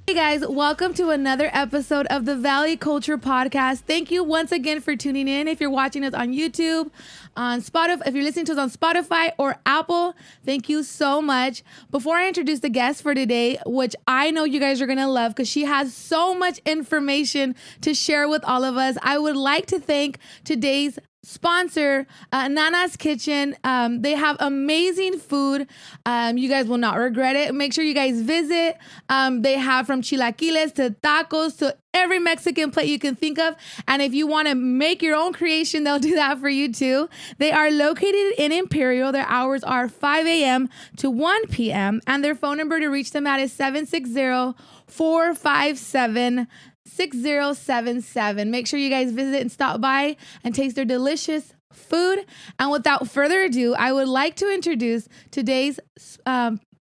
Hey guys, welcome to another episode of the Valley Culture Podcast. Thank you once again for tuning in. If you're watching us on YouTube, on Spotify, if you're listening to us on Spotify or Apple, thank you so much. Before I introduce the guest for today, which I know you guys are going to love because she has so much information to share with all of us, I would like to thank today's sponsor, Nana's Kitchen. They have amazing food. You guys will not regret it. Make sure you guys visit. They have from chilaquiles to tacos to every Mexican plate you can think of. And if you want to make your own creation, they'll do that for you too. They are located in Imperial. Their hours are 5 a.m. to 1 p.m. And their phone number to reach them at is 760-457-6077. Make sure you guys visit and stop by and taste their delicious food. And without further ado, I would like to introduce today's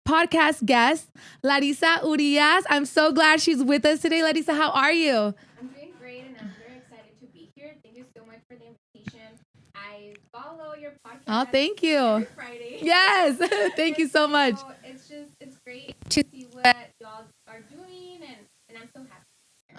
podcast guest, LarIsa Urias. I'm so glad she's with us today. LarIsa, how are you? I'm doing great, and I'm very excited to be here. Thank you so much for the invitation. I follow your podcast. Oh, thank you. Every Friday. Yes, thank you so much. So it's great to see what y'all are doing, and I'm so happy.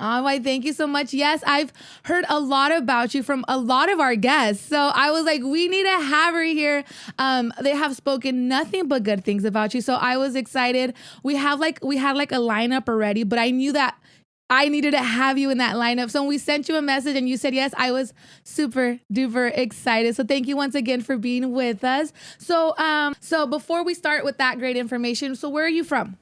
Oh, why, thank you so much. Yes, I've heard a lot about you from a lot of our guests. So I was like, we need to have her here. They have spoken nothing but good things about you. So I was excited. We had like a lineup already, but I knew that I needed to have you in that lineup. So when we sent you a message and you said yes, I was super duper excited. So thank you once again for being with us. So before we start with that great information, so where are you from?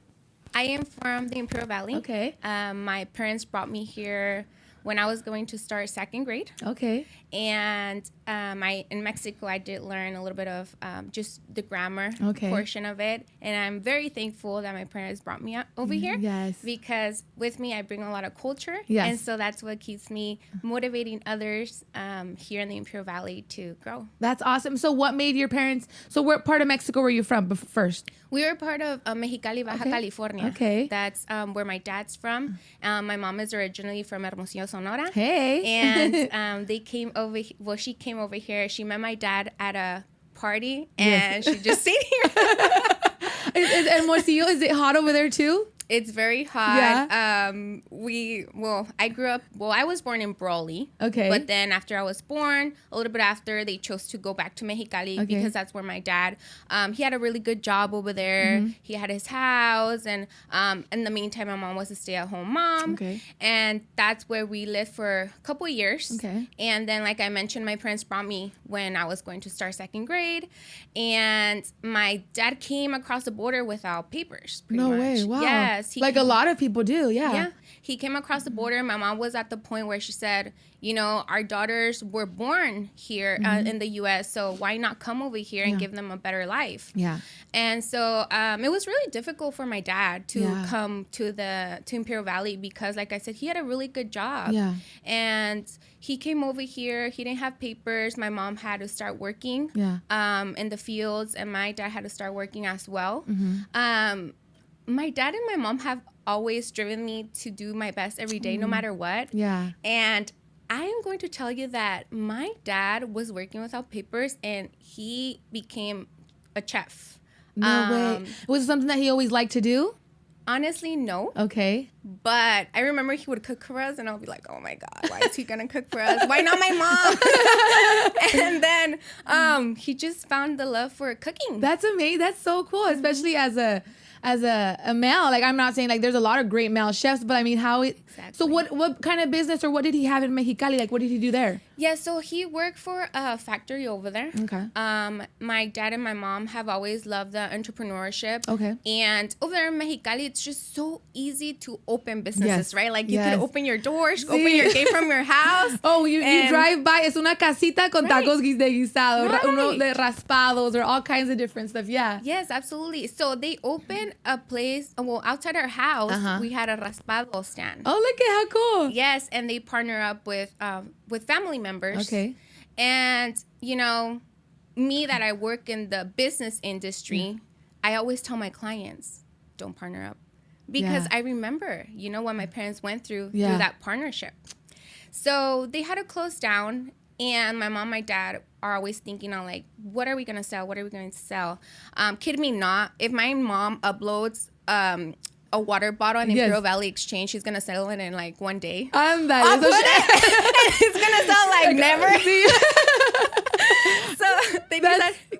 I am from the Imperial Valley. Okay. My parents brought me here when I was going to start second grade. Okay. And in Mexico, I did learn a little bit of just the grammar portion of it. And I'm very thankful that my parents brought me over here. Yes. Because with me, I bring a lot of culture. Yes. And so that's what keeps me motivating others here in the Imperial Valley to grow. That's awesome. So what made your parents, so what part of Mexico were you from first? We were part of Mexicali, Baja California. Okay. That's where my dad's from. My mom is originally from Hermosillo, Sonora. Hey. And they came over. Well, she came over here. She met my dad at a party, and she just stayed here. Is Hermosillo, is it hot over there too? It's very hot. Yeah. I was born in Brawley. Okay. But then after I was born, a little bit after, they chose to go back to Mexicali because that's where my dad, he had a really good job over there. Mm-hmm. He had his house. And in the meantime, my mom was a stay-at-home mom. Okay. And that's where we lived for a couple of years. Okay. And then, like I mentioned, my parents brought me when I was going to start second grade. And my dad came across the border without papers, pretty much. No way. Wow. Yes. Like a lot of people do, yeah. Yeah. He came across the border. My mom was at the point where she said, you know, our daughters were born here in the U.S., so why not come over here and give them a better life? Yeah. And so it was really difficult for my dad to come to Imperial Valley because, like I said, he had a really good job. Yeah. And he came over here. He didn't have papers. My mom had to start working in the fields, and my dad had to start working as well. Mm-hmm. My dad and my mom have always driven me to do my best every day, no matter what. Yeah. And I am going to tell you that my dad was working without papers, and he became a chef. No way. Was it something that he always liked to do? Honestly, no. Okay. But I remember he would cook for us, and I'll be like, oh my God, why is he going to cook for us? Why not my mom? And then he just found the love for cooking. That's amazing. That's so cool, especially as a male. Like, I'm not saying like there's a lot of great male chefs, but I mean, so what kind of business or what did he have in Mexicali? Like, what did he do there? Yeah, so he worked for a factory over there. Okay. My dad and my mom have always loved the entrepreneurship. Okay. And over there in Mexicali, it's just so easy to open businesses, right? Like, you can open your doors, open your gate from your house. Oh, you drive by, es una casita con tacos de guisado, uno de raspados, or all kinds of different stuff. Yeah. Yes, absolutely. So they opened a place, well, outside our house, we had a raspado stand. Oh, look at how cool. Yes, and they partner up with family members. Okay. And, you know, me that I work in the business industry, I always tell my clients, don't partner up. Because I remember, you know, what my parents went through that partnership. So they had to close down. And my mom, my dad are always thinking on like, what are we gonna sell? What are we going to sell? Kid me not. If my mom uploads a water bottle on the Imperial Valley Exchange, she's gonna sell it in like one day. I'll put it, and it's gonna sell like never.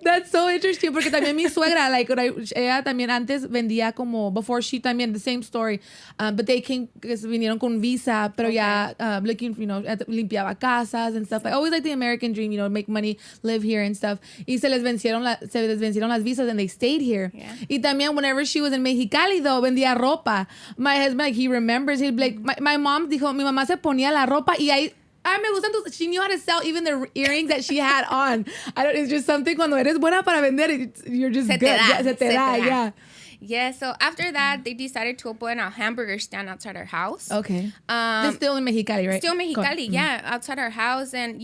That's so interesting porque también mi suegra, like, ella también antes vendía como, before she también, the same story, but they came, vinieron con visa, pero ya looking, limpiaba casas and stuff, like, always like the American dream, make money, live here and stuff, y se les vencieron las visas and they stayed here. Y también whenever she was in Mexicali though, vendía ropa. My husband, like, he remembers, he'd be like, my mom dijo, mi mamá se ponía la ropa y ahí, me gustan she knew how to sell even the earrings that she had on. It's just something cuando eres buena para vender, you're just good. Se te da, yeah. Yeah, so after that, they decided to open a hamburger stand outside our house. Okay. They're still in Mexicali, right? Still Mexicali, yeah, outside our house. And,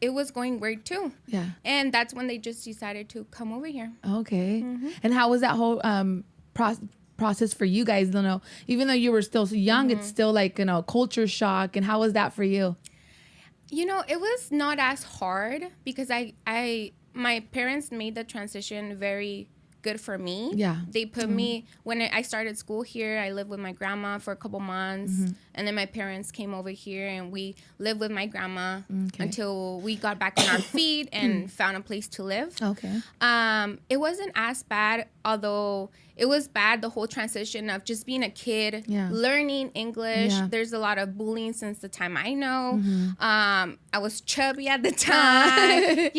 it was going great too. Yeah. And that's when they just decided to come over here. Okay. Mm-hmm. And how was that whole process for you guys? Even though you were still so young, it's still like, culture shock. And how was that for you? It was not as hard because my parents made the transition very good for me. Yeah. They put me, when I started school here, I lived with my grandma for a couple months. And then my parents came over here and we lived with my grandma until we got back on our feet and found a place to live. Okay. It wasn't as bad, although it was bad, the whole transition of just being a kid, learning English. Yeah. There's a lot of bullying since the time I know. I was chubby at the time,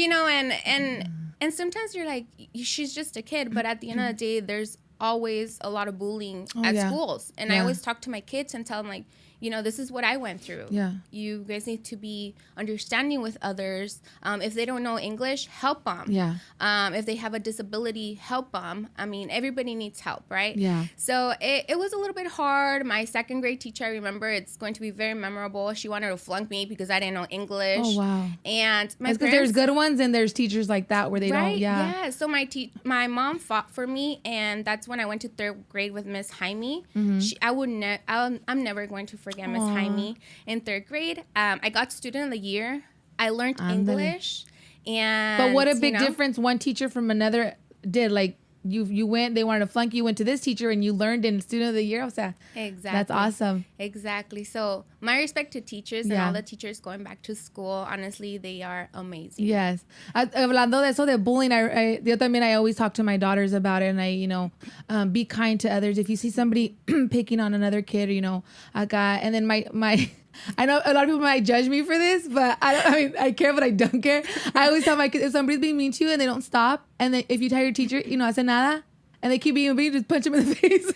and sometimes you're like, she's just a kid. But at the end of the day, there's always a lot of bullying at schools. And I always talk to my kids and tell them, like, this is what I went through. Yeah. You guys need to be understanding with others. If they don't know English, help them. Yeah. If they have a disability, help them. I mean, everybody needs help, right? Yeah. So it was a little bit hard. My second grade teacher, I remember, it's going to be very memorable. She wanted to flunk me because I didn't know English. Oh, wow. And my parents... because there's good ones and there's teachers like that where they don't, Yeah. So my mom fought for me, and that's when I went to third grade with Miss Jaime. I'm never going to forget Miss Jaime in third grade. I got student of the year. I learned English, but what a big difference one teacher from another did. Like you went, they wanted to flunk you, went to this teacher and you learned in student of the year. O sea, exactly, that's awesome. Exactly. So my respect to teachers and all the teachers going back to school. Honestly, they are amazing. Yes. Hablando de eso de bullying, I always talk to my daughters about it, and be kind to others. If you see somebody picking on another kid, acá, and then my I know a lot of people might judge me for this, but I care, but I don't care. I always tell my kids, if somebody's being mean to you and they don't stop, and then if you tell your teacher, hace nada, and they keep being mean, just punch them in the face.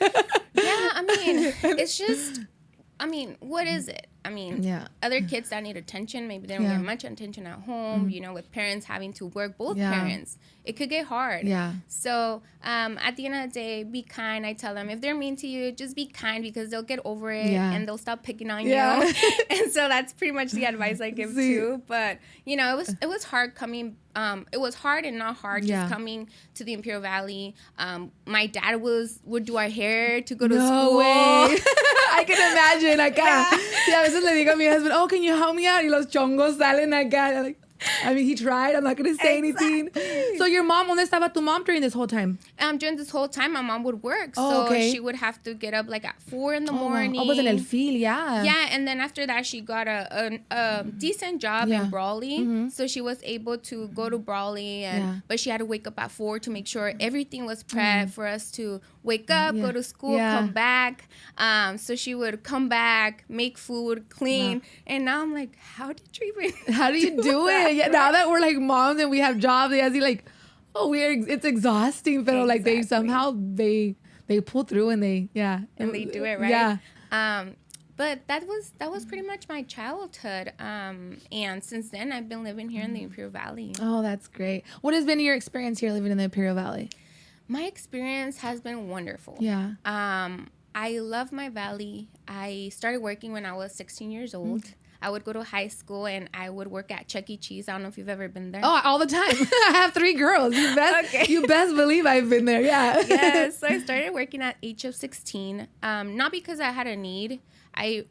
It's just, what is it? Other kids that need attention, maybe they don't get much attention at home, with parents having to work, both parents. It could get hard. Yeah. So at the end of the day, be kind. I tell them, if they're mean to you, just be kind because they'll get over it and they'll stop picking on you. And so that's pretty much the advice I give too. But, it was hard coming. It was hard and not hard just coming to the Imperial Valley. My dad would do our hair to go to school. No way. I can imagine acá. Sí, a veces le digo a mi husband, can you help me out? Y los chongos salen acá. He tried. I'm not going to say anything. So your mom, ¿dónde estaba tu mom during this whole time? During this whole time, my mom would work. So she would have to get up like at 4 in the morning. Wow. Was in el fil, yeah. Yeah, and then after that, she got a decent job in Brawley. Mm-hmm. So she was able to go to Brawley, but she had to wake up at 4 to make sure everything was prepped for us to wake up, go to school, come back. So she would come back, make food, clean. Wow. And now I'm like, how do you do it? Yeah, now that we're like moms and we have jobs, they ask you like, it's exhausting, but like they somehow they pull through and they do it right. Yeah. But that was pretty much my childhood. And since then I've been living here in the Imperial Valley. Oh, that's great. What has been your experience here living in the Imperial Valley? My experience has been wonderful. Yeah. I love my valley. I started working when I was 16 years old. I would go to high school and I would work at Chuck E. Cheese. I don't know if you've ever been there. Oh, all the time. I have 3 girls. You best believe I've been there. Yeah. Yes. So I started working at age of 16. Not because I had a need. I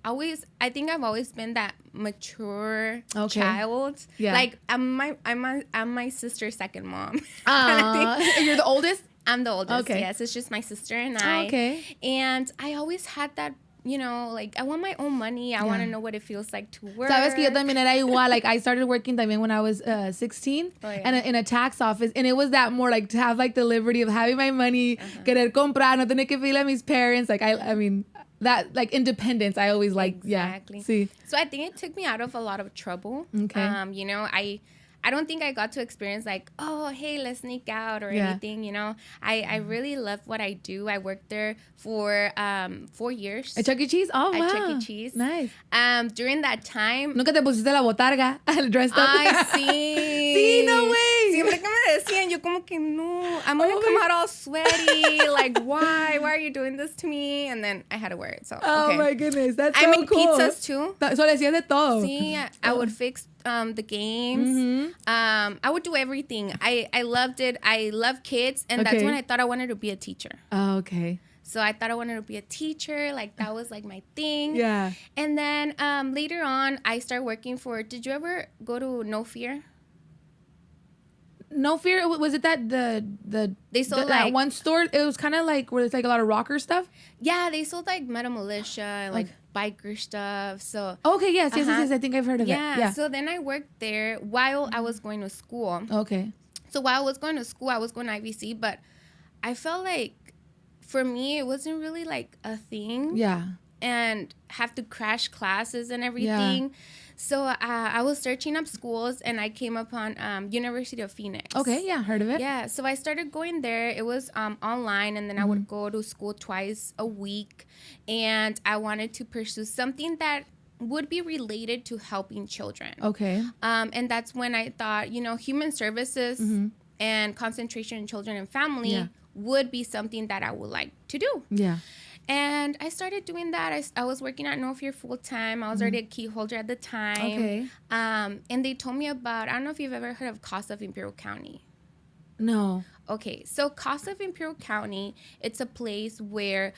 think I've always been that mature child. Yeah. Like I'm my sister's second mom. You're the oldest? I'm the oldest. Okay. Yes, it's just my sister and I. Okay. And I always had that, like I want my own money. I want to know what it feels like to work. Sabes que yo también era igual. Like I started working también when I was 16 and in a tax office, and it was that more like to have like the liberty of having my money, querer comprar, no tener que pedirle a mis parents. Like I mean that like independence. I always liked. Exactly. Yeah. See. So I think it took me out of a lot of trouble. Okay. I don't think I got to experience like, oh, hey, let's sneak out or anything, I really love what I do. I worked there for 4 years. At Chuck E. Cheese? Oh, wow. At Chuck E. Cheese. Nice. During that time... ¿Nunca te pusiste la botarga dressed up? Ay, sí. Sí, no way. Siempre que me decían, yo como que no. I'm going to come out all sweaty. Like, why? Why are you doing this to me? And then I had to wear it. So, oh, my goodness. That's so cool. I made cool. pizzas, too. So le hacías de todo. Sí, I would fix the games. I would do everything. I loved it. I love kids, and that's when I thought I wanted to be a teacher. Oh, okay. So I thought I wanted to be a teacher. Like that was like my thing. Yeah. And then later on, I started working for. Did you ever go to No Fear? No Fear, was it that they sold that one store? It was kind of like where there's like a lot of rocker stuff. Yeah, they sold like Meta Militia and like biker stuff. So yes. I think I've heard of it. Yeah. So then I worked there while I was going to school. Okay. So while I was going to school, I was going to IVC, but I felt like for me it wasn't really like a thing. Yeah. And have to crash classes and everything. Yeah. So I was searching up schools and I came upon University of Phoenix. Okay, yeah, heard of it. Yeah, so I started going there. It was online, and then I would go to school twice a week. And I wanted to pursue something that would be related to helping children. Okay. And that's when I thought, human services and concentration in children and family would be something that I would like to do. Yeah. And I started doing that. I was working at No Fear full time. I was already a key holder at the time. Okay. And they told me about, I don't know if you've ever heard of Casa of Imperial County. No. Okay, so Casa of Imperial County, it's a place where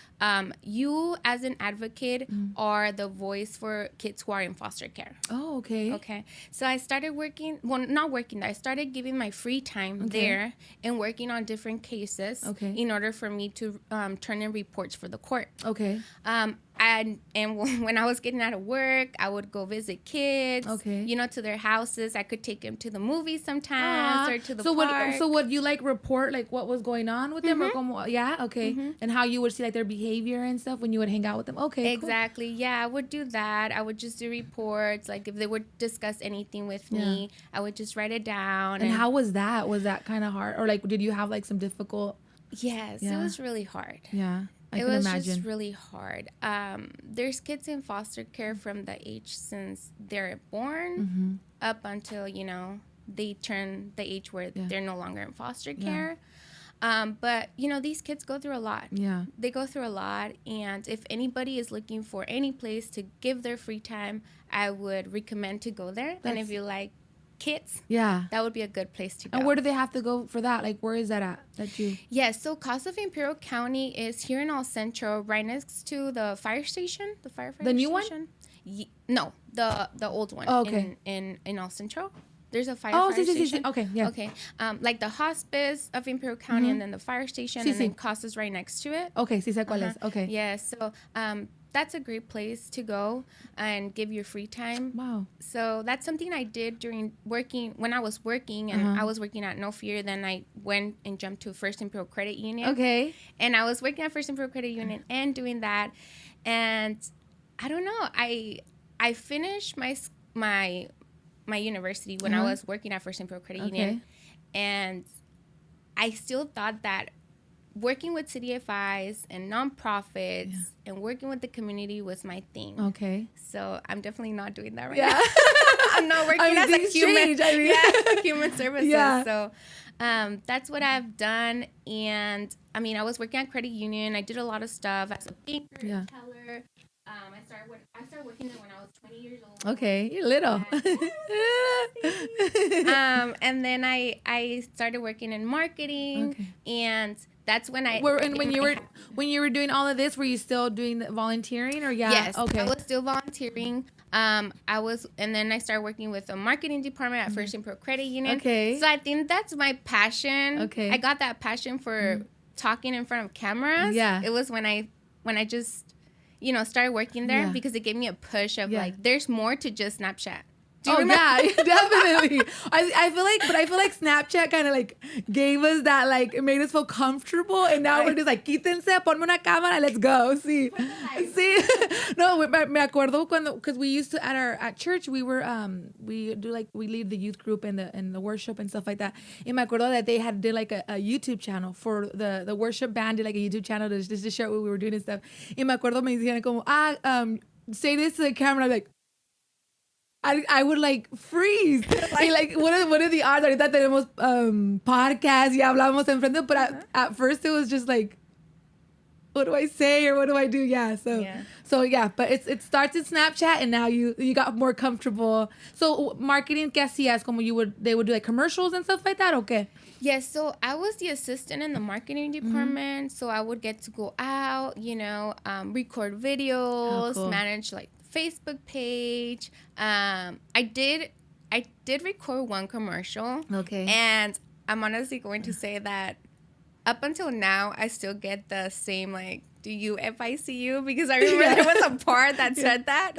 you as an advocate are the voice for kids who are in foster care. Oh, okay. Okay, so I started working, not working there. I stared giving my free time there and working on different cases in order for me to turn in reports for the court. Okay. And when I was getting out of work, I would go visit kids, to their houses. I could take them to the movies sometimes or to the park. So would you like report like what was going on with them? Or como, and how you would see like their behavior and stuff when you would hang out with them? Okay, exactly. Cool. Yeah, I would do that. I would just do reports. Like if they would discuss anything with me, I would just write it down. And how was that? Was that kind of hard? Or like did you have like some difficult... Yes, it was really hard. Yeah. It was just really hard. There's kids in foster care from the age since they're born up until, they turn the age where they're no longer in foster care. But, these kids go through a lot. Yeah. They go through a lot. And if anybody is looking for any place to give their free time, I would recommend to go there. And if you like kids, that would be a good place to go. And where do they have to go for that? Like, where is that at? Yes, so Casa of Imperial County is here in El Centro, right next to the fire station, the firefighter station. The new one? No, the old one. Oh, okay. In El Centro. There's a fire station. Sí. Okay, yeah. Okay. Like the hospice of Imperial County and then the fire station and then Casa's right next to it. Okay, sí sé cuál es. Okay. Yeah, so that's a great place to go and give your free time. Wow. So that's something I did when I was working, and I was working at No Fear. Then I went and jumped to First Imperial Credit Union. Okay. And I was working at First Imperial Credit Union and doing that. And I don't know, I finished my university when I was working at First Imperial Credit Union. And I still thought that working with CDFIs and nonprofits and working with the community was my thing. Okay. So I'm definitely not doing that right now. I'm not working as a human services. Yeah. So that's what I've done. And I mean, I was working at credit union. I did a lot of stuff as a banker, teller. I started working there when I was 20 years old. Okay, you're little. And then I started working in marketing, and that's when when you were doing all of this, were you still doing the volunteering or Yes, okay. I was still volunteering. And then I started working with the marketing department at First and Pro Credit Union. Okay. So I think that's my passion. Okay. I got that passion for talking in front of cameras. Yeah. It was when I just, started working there because it gave me a push of like, there's more to just Snapchat. Yeah, definitely. I feel like Snapchat kind of like gave us that, like, it made us feel comfortable, and now we're just like, quítense, ponme una cámara, let's go. Sí. No, me acuerdo because we used to at church we lead the youth group and the worship and stuff like that. And me acuerdo that they did like a YouTube channel for the worship band, did like a YouTube channel to just to share what we were doing and stuff. And me acuerdo me decían como say this to the camera, like. I would like freeze. Like what are the odds? Ahorita tenemos podcasts y hablamos enfrente, but at first it was just like, what do I say or what do I do? Yeah. So but it starts in Snapchat, and now you got more comfortable. So marketing, ¿qué hacías? Como they would do like commercials and stuff like that, okay? Yes, so I was the assistant in the marketing department, so I would get to go out, record videos, manage like Facebook page. I did record one commercial. Okay. And I'm honestly going to say that up until now, I still get the same, like, do you if I see you? Because I remember there was a part that said that.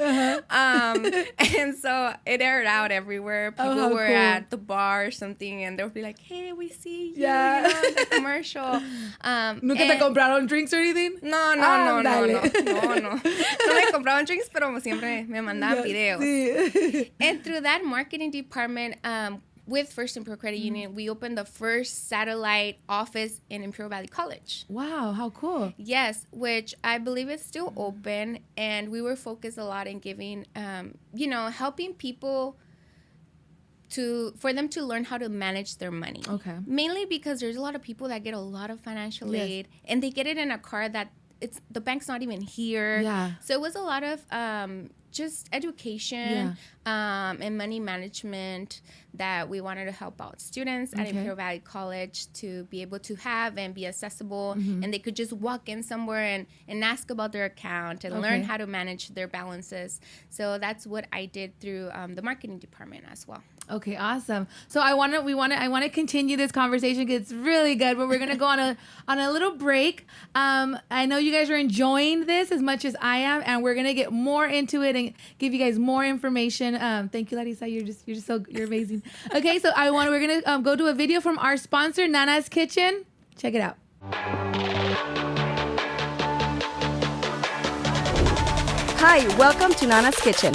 And so it aired out everywhere. People were at the bar or something, and they'll be like, hey, we see you. Yeah. The commercial. ¿Nunca te compraron drinks or anything? No. No me compraron drinks, pero siempre me mandaban videos. Sí. And through that marketing department, with First and Pro Credit Union, we opened the first satellite office in Imperial Valley College. Wow, how cool. Yes, which I believe is still open. And we were focused a lot in giving, helping people for them to learn how to manage their money. Okay. Mainly because there's a lot of people that get a lot of financial aid, and they get it in a card that the bank's not even here. Yeah. So it was a lot of just education and money management that we wanted to help out students at Imperial Valley College to be able to have and be accessible, and they could just walk in somewhere and ask about their account and learn how to manage their balances. So that's what I did through the marketing department as well. Okay, awesome. So I want to continue this conversation because it's really good, but we're gonna go on a little break. I know you guys are enjoying this as much as I am, and we're gonna get more into it and give you guys more information. Thank you, Larissa. You're amazing. Okay, so we're gonna go to a video from our sponsor, Nana's Kitchen. Check it out. Hi, welcome to Nana's Kitchen.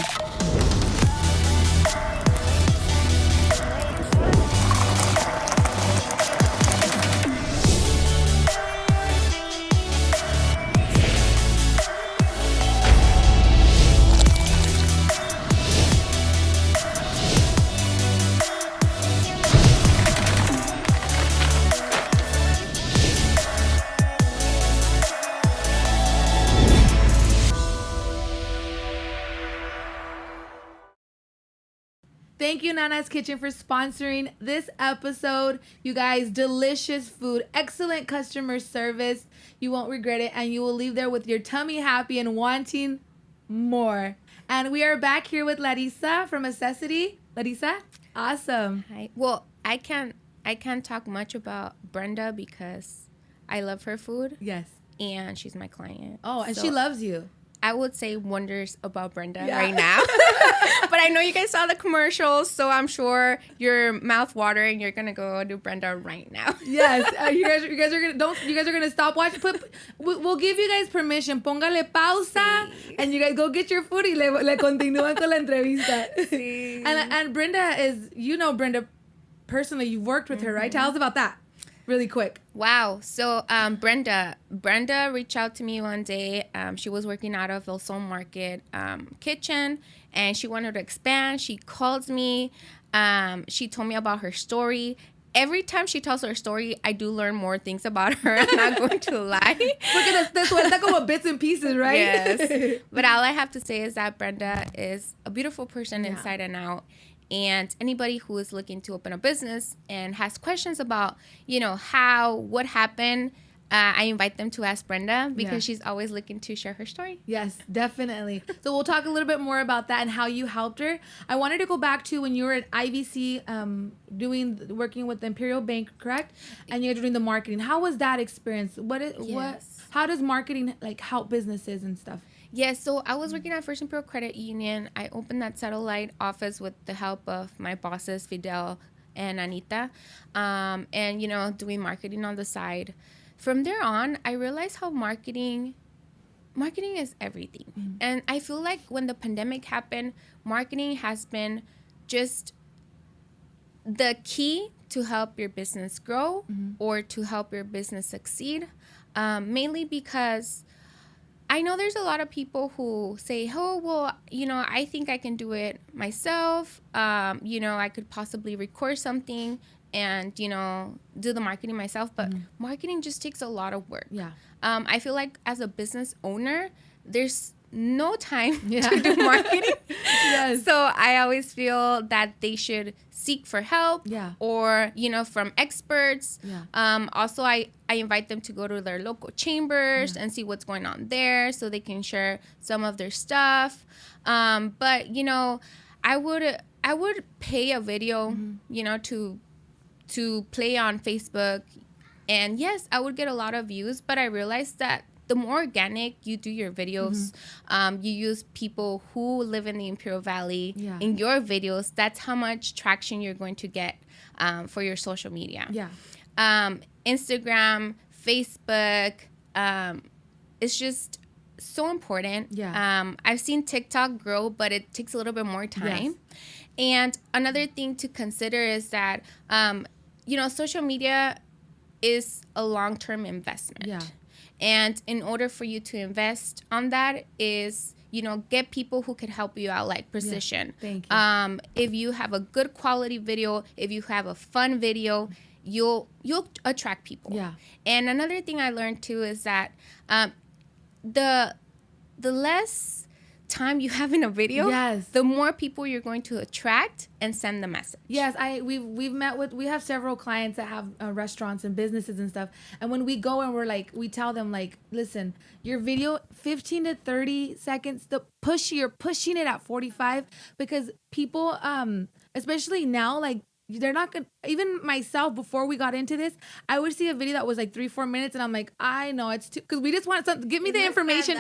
Thank you, Nana's Kitchen, for sponsoring this episode. You guys, delicious food, excellent customer service. You won't regret it, and you will leave there with your tummy happy and wanting more. And we are back here with Larissa from Necessity. Larissa, awesome. Hi. Well, I can't talk much about Brenda because I love her food. Yes. And she's my client. Oh, and she loves you. I would say wonders about Brenda right now. But I know you guys saw the commercials, so I'm sure your mouth watering. You're gonna go do Brenda right now. Yes, you guys are gonna stop watching. We'll give you guys permission. Póngale pausa, and you guys go get your food y le continúan con la entrevista. Sí. And Brenda is, Brenda personally. You've worked with her, right? Tell us about that. Really quick. Wow. So Brenda reached out to me one day. She was working out of El Sol Market kitchen, and she wanted to expand. She called me. She told me about her story, every time she tells her story, I do learn more things about her. I'm not going to lie. Porque te suelta como bits and pieces, right? Yes. But all I have to say is that Brenda is a beautiful person inside and out. And anybody who is looking to open a business and has questions about, what happened, I invite them to ask Brenda because she's always looking to share her story. Yes, definitely. So we'll talk a little bit more about that and how you helped her. I wanted to go back to when you were at IVC working with the Imperial Bank, correct? And you're doing the marketing. How was that experience? How does marketing help businesses and stuff? Yes, so I was working at First Imperial Credit Union. I opened that satellite office with the help of my bosses, Fidel and Anita, and, doing marketing on the side. From there on, I realized how marketing is everything. Mm-hmm. And I feel like when the pandemic happened, marketing has been just the key to help your business grow or to help your business succeed, mainly because I know there's a lot of people who say, oh, well, I think I can do it myself. I could possibly record something and, do the marketing myself. But marketing just takes a lot of work. Yeah. I feel like as a business owner, there's no time to do marketing. Yes. So I always feel that they should seek for help or, from experts. Yeah. Also, I invite them to go to their local chambers and see what's going on there so they can share some of their stuff. But, I would pay a video, to play on Facebook. And yes, I would get a lot of views, but I realized that the more organic you do your videos, you use people who live in the Imperial Valley in your videos, that's how much traction you're going to get for your social media. Yeah. Instagram, Facebook, it's just so important. Yeah. I've seen TikTok grow, but it takes a little bit more time. Yes. And another thing to consider is that, social media is a long-term investment. Yeah. And in order for you to invest on that is, get people who can help you out, like Precision. Yeah, thank you. If you have a good quality video, if you have a fun video, you'll attract people. Yeah. And another thing I learned too is that the less time you have in a video, the more people you're going to attract and send the message. Yes, we have several clients that have restaurants and businesses and stuff, and when we go and we tell them listen, your video 15 to 30 seconds, you're pushing it at 45 because people especially now they're not gonna, even myself, before we got into this, I would see a video that was 3-4 minutes and I'm like, I know it's too, because we just want something, give me the information.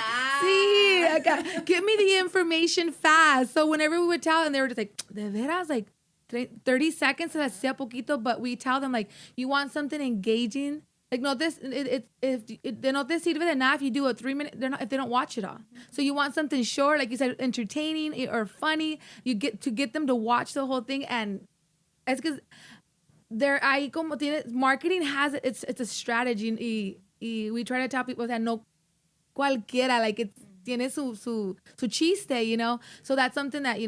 Give me the information fast. So whenever we would tell them, they were just de veras, 30 seconds, that's sea poquito, but we tell them you want something engaging. No te sirve de nada if you do a 3-minute, if they don't watch it all. So you want something short, like you said, entertaining or funny, you get them to watch the whole thing. And es que marketing has it's a strategy y we try to tell people that no cualquiera, it's tiene su chiste, so that's something that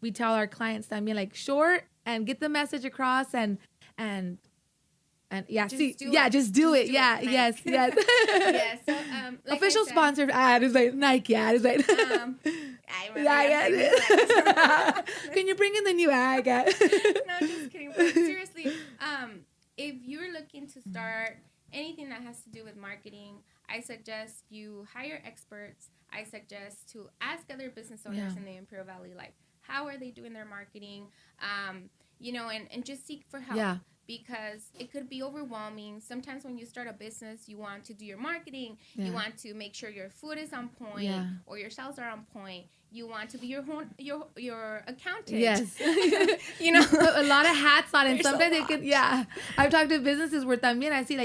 we tell our clients también, short and get the message across and just do it. Yeah, yes. Yeah, so official sponsored ad is Nike ad is can you bring in the new ad? No, just kidding. But seriously, if you're looking to start anything that has to do with marketing, I suggest you hire experts. I suggest to ask other business owners in the Imperial Valley, how are they doing their marketing? And just seek for help. Yeah. Because it could be overwhelming. Sometimes when you start a business, you want to do your marketing. Yeah. You want to make sure your food is on point or your sales are on point. You want to be your accountant. Yes. A lot of hats on, and sometimes they can. Yeah, I've talked to businesses where también I see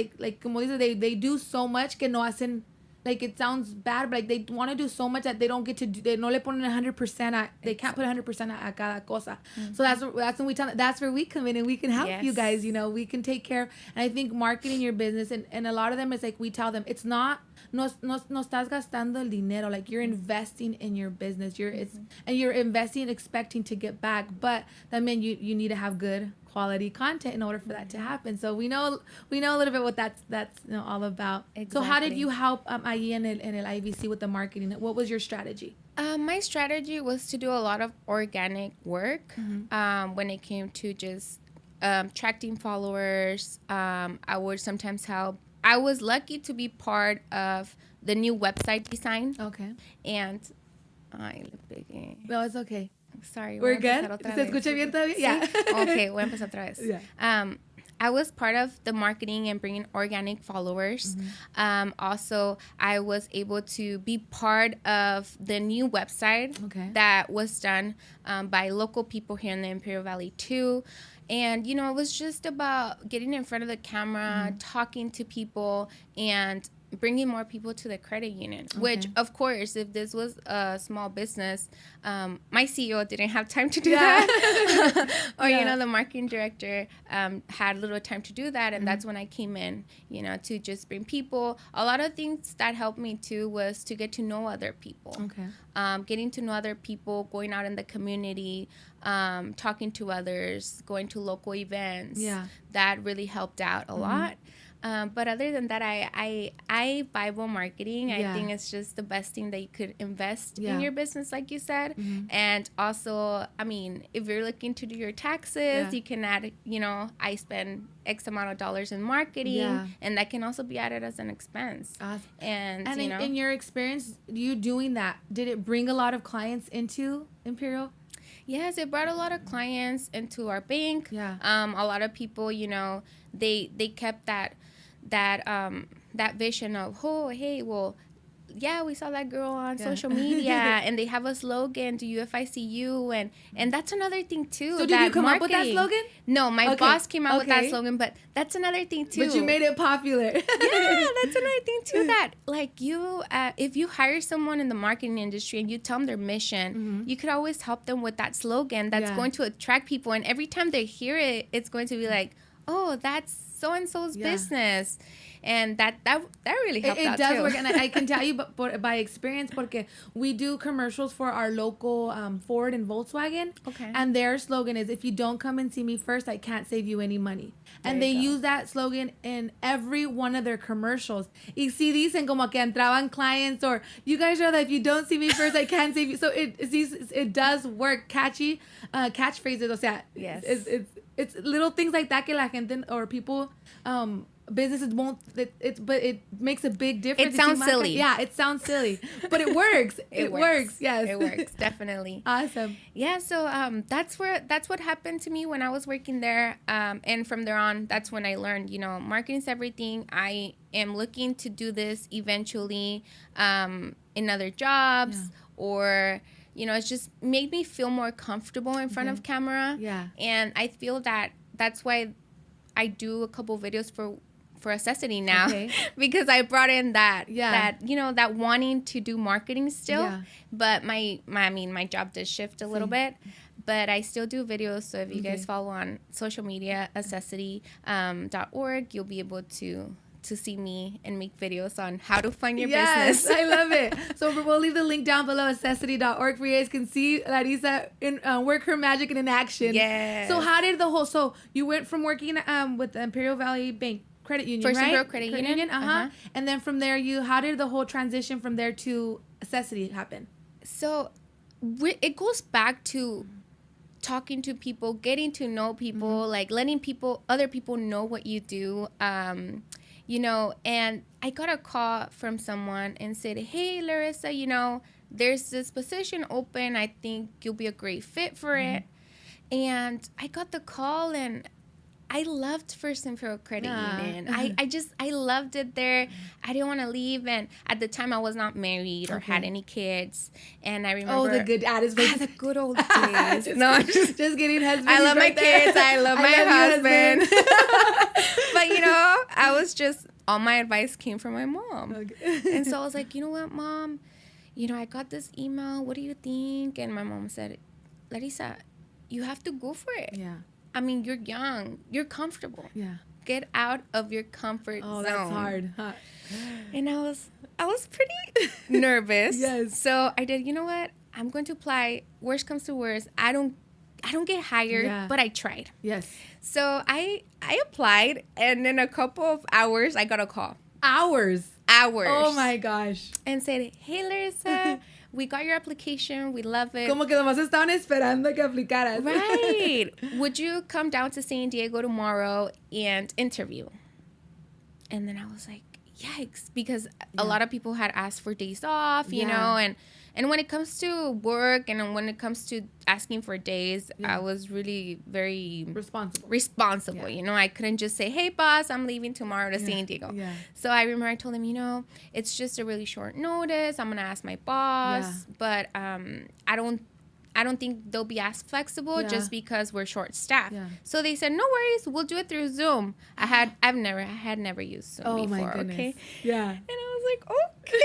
como dices, they do so much que no hacen. It sounds bad, but they want to do so much that they don't get to do, they no le ponen 100%. They can't put 100% a cada cosa. Mm-hmm. So that's when we tell, that's where we come in and we can help you guys. We can take care. And I think marketing your business and a lot of them is we tell them it's not no estás gastando el dinero. You're investing in your business. And you're investing expecting to get back. But that means you need to have good quality content in order for that to happen. So we know a little bit what that's all about. Exactly. So how did you help ahí en el IVC with the marketing? What was your strategy? My strategy was to do a lot of organic work when it came to just attracting followers. I would sometimes help. I was lucky to be part of the new website design. Okay. And no, it's okay. Sorry. We're good? ¿Se escucha bien todavía? Yeah. Okay, voy a empezar otra vez. Yeah. I was part of the marketing and bringing organic followers. Also, I was able to be part of the new website that was done by local people here in the Imperial Valley too. And, you know, it was just about getting in front of the camera, talking to people, and bringing more people to the credit union, which, of course, if this was a small business, my CEO didn't have time to do that. Or, you know, the marketing director had little time to do that. And that's when I came in, you know, to just bring people. A lot of things that helped me, too, was to get to know other people. Getting to know other people, going out in the community, talking to others, going to local events. That really helped out a lot. But other than that, I Bible marketing. I think it's just the best thing that you could invest in your business, like you said. And also, I mean, if you're looking to do your taxes, you can add, you know, I spend X amount of dollars in marketing, and that can also be added as an expense. And you know, in your experience, you doing that, did it bring a lot of clients into Imperial? Yes, it brought a lot of clients into our bank. A lot of people, you know, they kept that vision of, oh, hey, well, yeah, we saw that girl on social media, and they have a slogan, do you if I see you, and that's another thing too. So did you come up with that slogan? No, my boss came up with that slogan, but that's another thing too. But you made it popular. Yeah, that's another thing too, that like you, if you hire someone in the marketing industry and you tell them their mission, you could always help them with that slogan that's going to attract people, and every time they hear it, it's going to be like, oh, that's so-and-so's business. And that really helped out, too. It does work, and I can tell you by experience, porque we do commercials for our local Ford and Volkswagen, and their slogan is, if you don't come and see me first, I can't save you any money. And they use that slogan in every one of their commercials. Y si dicen como que entraban clients, or you guys are like, if you don't see me first, I can't save you. So it does work. Catchy catchphrases, o sea, it's little things like that que la gente or people businesses won't, but it makes a big difference. It sounds silly. Yeah, it sounds silly, but it works. It works. Yes, it works, definitely. Awesome. Yeah, so that's what happened to me when I was working there, and from there on, that's when I learned, you know, marketing's everything. I am looking to do this eventually in other jobs, or, you know, it's just made me feel more comfortable in front of camera. Yeah. And I feel that that's why I do a couple videos for Accessity now, because I brought in that you know, that wanting to do marketing still, but my job does shift a little bit, but I still do videos. So if you guys follow on social media, accessity.org, you'll be able to see me and make videos on how to fund your business. I love it. So we'll leave the link down below, accessity.org, where you guys can see Larissa work her magic in action. Yes. So how did so you went from working with the Imperial Valley Bank Credit Union, First right? Imperial Credit Union. And then from there, how did the whole transition from there to Accessity happen? So it goes back to talking to people, getting to know people, like letting other people know what you do. You know, and I got a call from someone and said, hey, Larissa, you know, there's this position open. I think you'll be a great fit for it. And I got the call, and I loved First Imperial Credit Union. I loved it there. I didn't want to leave. And at the time, I was not married or had any kids. And I remember... Oh, the good the good old days. No, I'm just kidding, husband. I love my kids. I love my husband. But, you know, I was just... All my advice came from my mom. And so I was like, you know what, Mom? You know, I got this email. What do you think? And my mom said, Larissa, you have to go for it. Yeah. I mean, you're young. You're comfortable. Yeah. Get out of your comfort zone. Oh, that's hard. Huh? And I was pretty nervous. Yes. So I did, you know what? I'm going to apply. Worst comes to worst. I I don't get hired, but I tried. Yes. So I applied, and in a couple of hours, I got a call. Hours. Oh my gosh. And said, hey, Larissa, we got your application. We love it. Como que nomás estaban esperando que aplicaras. Right. Would you come down to San Diego tomorrow and interview? And then I was like, yikes, because a lot of people had asked for days off, you know, and when it comes to work and when it comes to asking for days, I was really very responsible. You know, I couldn't just say, hey, boss, I'm leaving tomorrow to San Diego. Yeah. So I remember I told him, you know, it's just a really short notice. I'm going to ask my boss, but I don't think they'll be as flexible just because we're short staffed. Yeah. So they said, no worries, we'll do it through Zoom. I had never used Zoom before. My goodness. Okay. Yeah. And I was like, okay.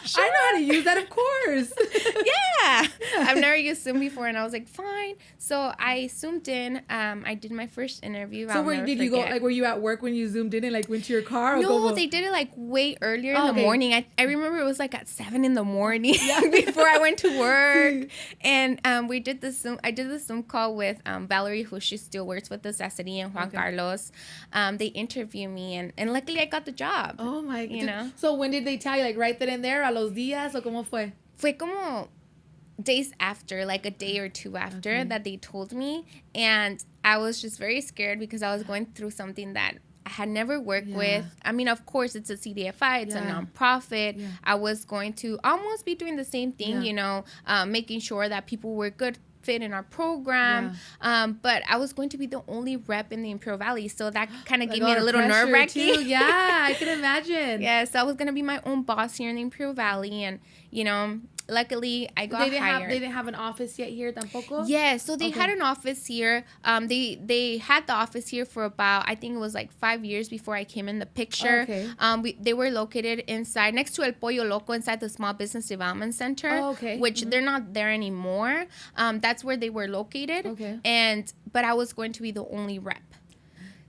sure. I know how to use that, of course. Yeah. I've never used Zoom before, and I was like, fine. So I Zoomed in. I did my first interview. So where did you go? Like, were you at work when you Zoomed in and like went to your car? Or no, they did it like way earlier in the morning. I remember it was like at 7 a.m. before I went to work. And we did the Zoom. I did the Zoom call with Valerie, who she still works with us, Cecily and Juan Carlos. They interviewed me, and luckily I got the job. Oh my! You know. So when did they tell you? Like right then and there, a los días, o cómo fue? Fue como days after, like a day or two after that they told me, and I was just very scared because I was going through something that I had never worked with. I mean, of course, it's a CDFI. It's a nonprofit. Yeah. I was going to almost be doing the same thing, you know, making sure that people were good fit in our program. Yeah. But I was going to be the only rep in the Imperial Valley. So that kind of gave me a little nerve-wracking. Yeah, I can imagine. Yeah, so I was going to be my own boss here in the Imperial Valley. And, you know, luckily, I got hired. They didn't have an office yet here tampoco? Yeah, so they had an office here. They had the office here for about, I think it was like 5 years before I came in the picture. They were located inside, next to El Pollo Loco, inside the Small Business Development Center, which they're not there anymore. That's where they were located. But I was going to be the only rep.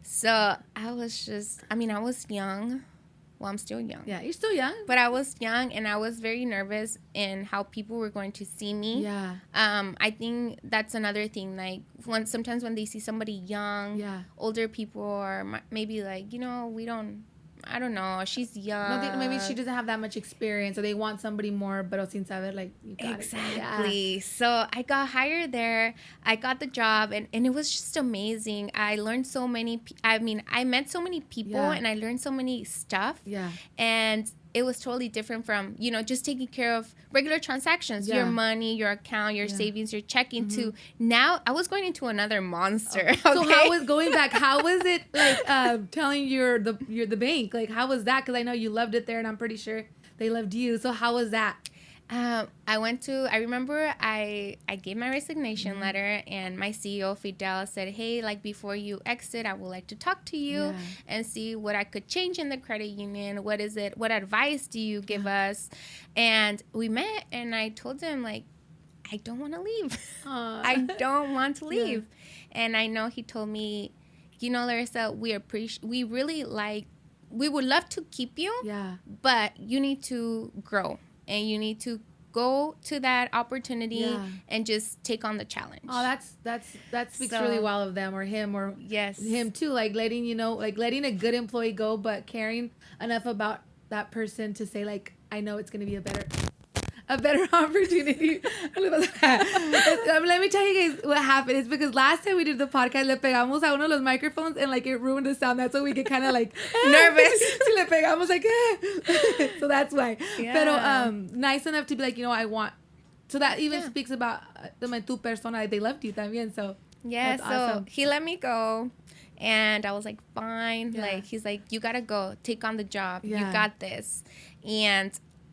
So I was young. Well, I'm still young. Yeah, you're still young. But I was young, and I was very nervous in how people were going to see me. Yeah. I think that's another thing. Like, sometimes when they see somebody young, older people are maybe like, you know, I don't know, she's young. No, maybe she doesn't have that much experience, or they want somebody more, pero sin saber, like, you got exactly. Yeah. So I got hired there. I got the job, and it was just amazing. I learned so many. I met so many people, and I learned so many stuff. Yeah. And it was totally different from, you know, just taking care of regular transactions, your money, your account, your savings, your checking, to now I was going into another monster. Okay? So how was going back? How was it like telling you're the bank? Like, how was that? Because I know you loved it there, and I'm pretty sure they loved you. So how was that? I remember I gave my resignation letter, and my CEO, Fidel, said, hey, like, before you exit, I would like to talk to you and see what I could change in the credit union. What is it? What advice do you give us? And we met, and I told him, like, I don't want to leave. I don't want to leave. And I know he told me, you know, Larissa, we would love to keep you, but you need to grow. And you need to go to that opportunity and just take on the challenge. Oh, that speaks really well of them, or him, or him too. Like letting a good employee go, but caring enough about that person to say, like, I know it's gonna be a better opportunity. Let me tell you guys what happened. It's because last time we did the podcast, le pegamos a uno de los microphones, and like it ruined the sound. That's why we get kind of like nervous. Le pegamos like, so that's why. Pero nice enough to be like, you know, I want. So that even speaks about tu persona. They loved you también. So yeah. So awesome. He let me go. And I was like, fine. Like, he's like, you gotta go. Take on the job. You got this.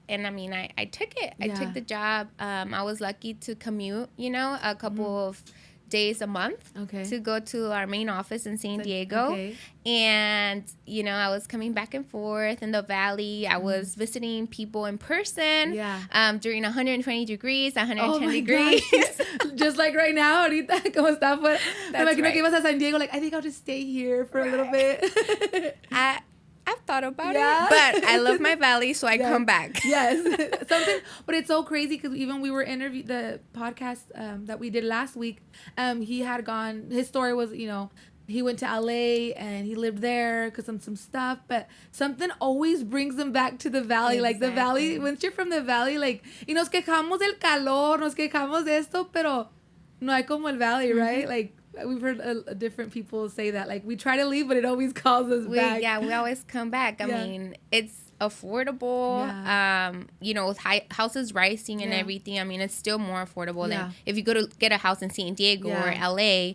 And I mean, I took it. I took the job. I was lucky to commute, you know, a couple of days a month to go to our main office in San Diego. And, you know, I was coming back and forth in the valley. I was visiting people in person during 120 degrees, 110 degrees. Just like right now, ahorita, como está afuera. That's right. Que ibas a San Diego, like, I think I'll just stay here for a little bit. I I've thought about it, but I love my valley, so I come back. Yes, but it's so crazy because even we were interviewed the podcast that we did last week. He had gone. His story was, he went to LA and he lived there because of some stuff, but something always brings him back to the valley. Like the valley, once you're from the valley, like, nos quejamos del calor, nos quejamos de esto, pero no hay como el valley, right? Like, we've heard different people say that. Like, we try to leave, but it always calls us back. Yeah, we always come back. I mean, it's affordable. With houses rising and everything, I mean, it's still more affordable than if you go to get a house in San Diego or LA.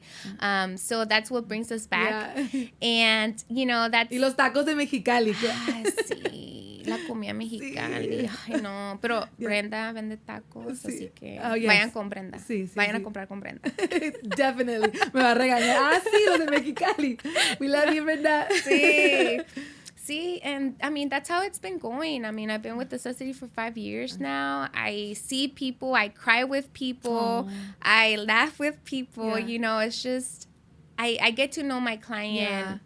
So that's what brings us back. And, that's... Y los tacos de Mexicali. Sí, la comida mexicana. Sí. Ay, no, pero Brenda vende tacos, así que vayan con Brenda. Vayan a comprar con Brenda. Definitely. Me va a regañar. Sí, los de Mexicali. We love you, Brenda. Sí. See, and I mean, that's how it's been going. I mean, I've been with Necessity for 5 years now. I see people, I cry with people, I laugh with people, it's just, I get to know my client,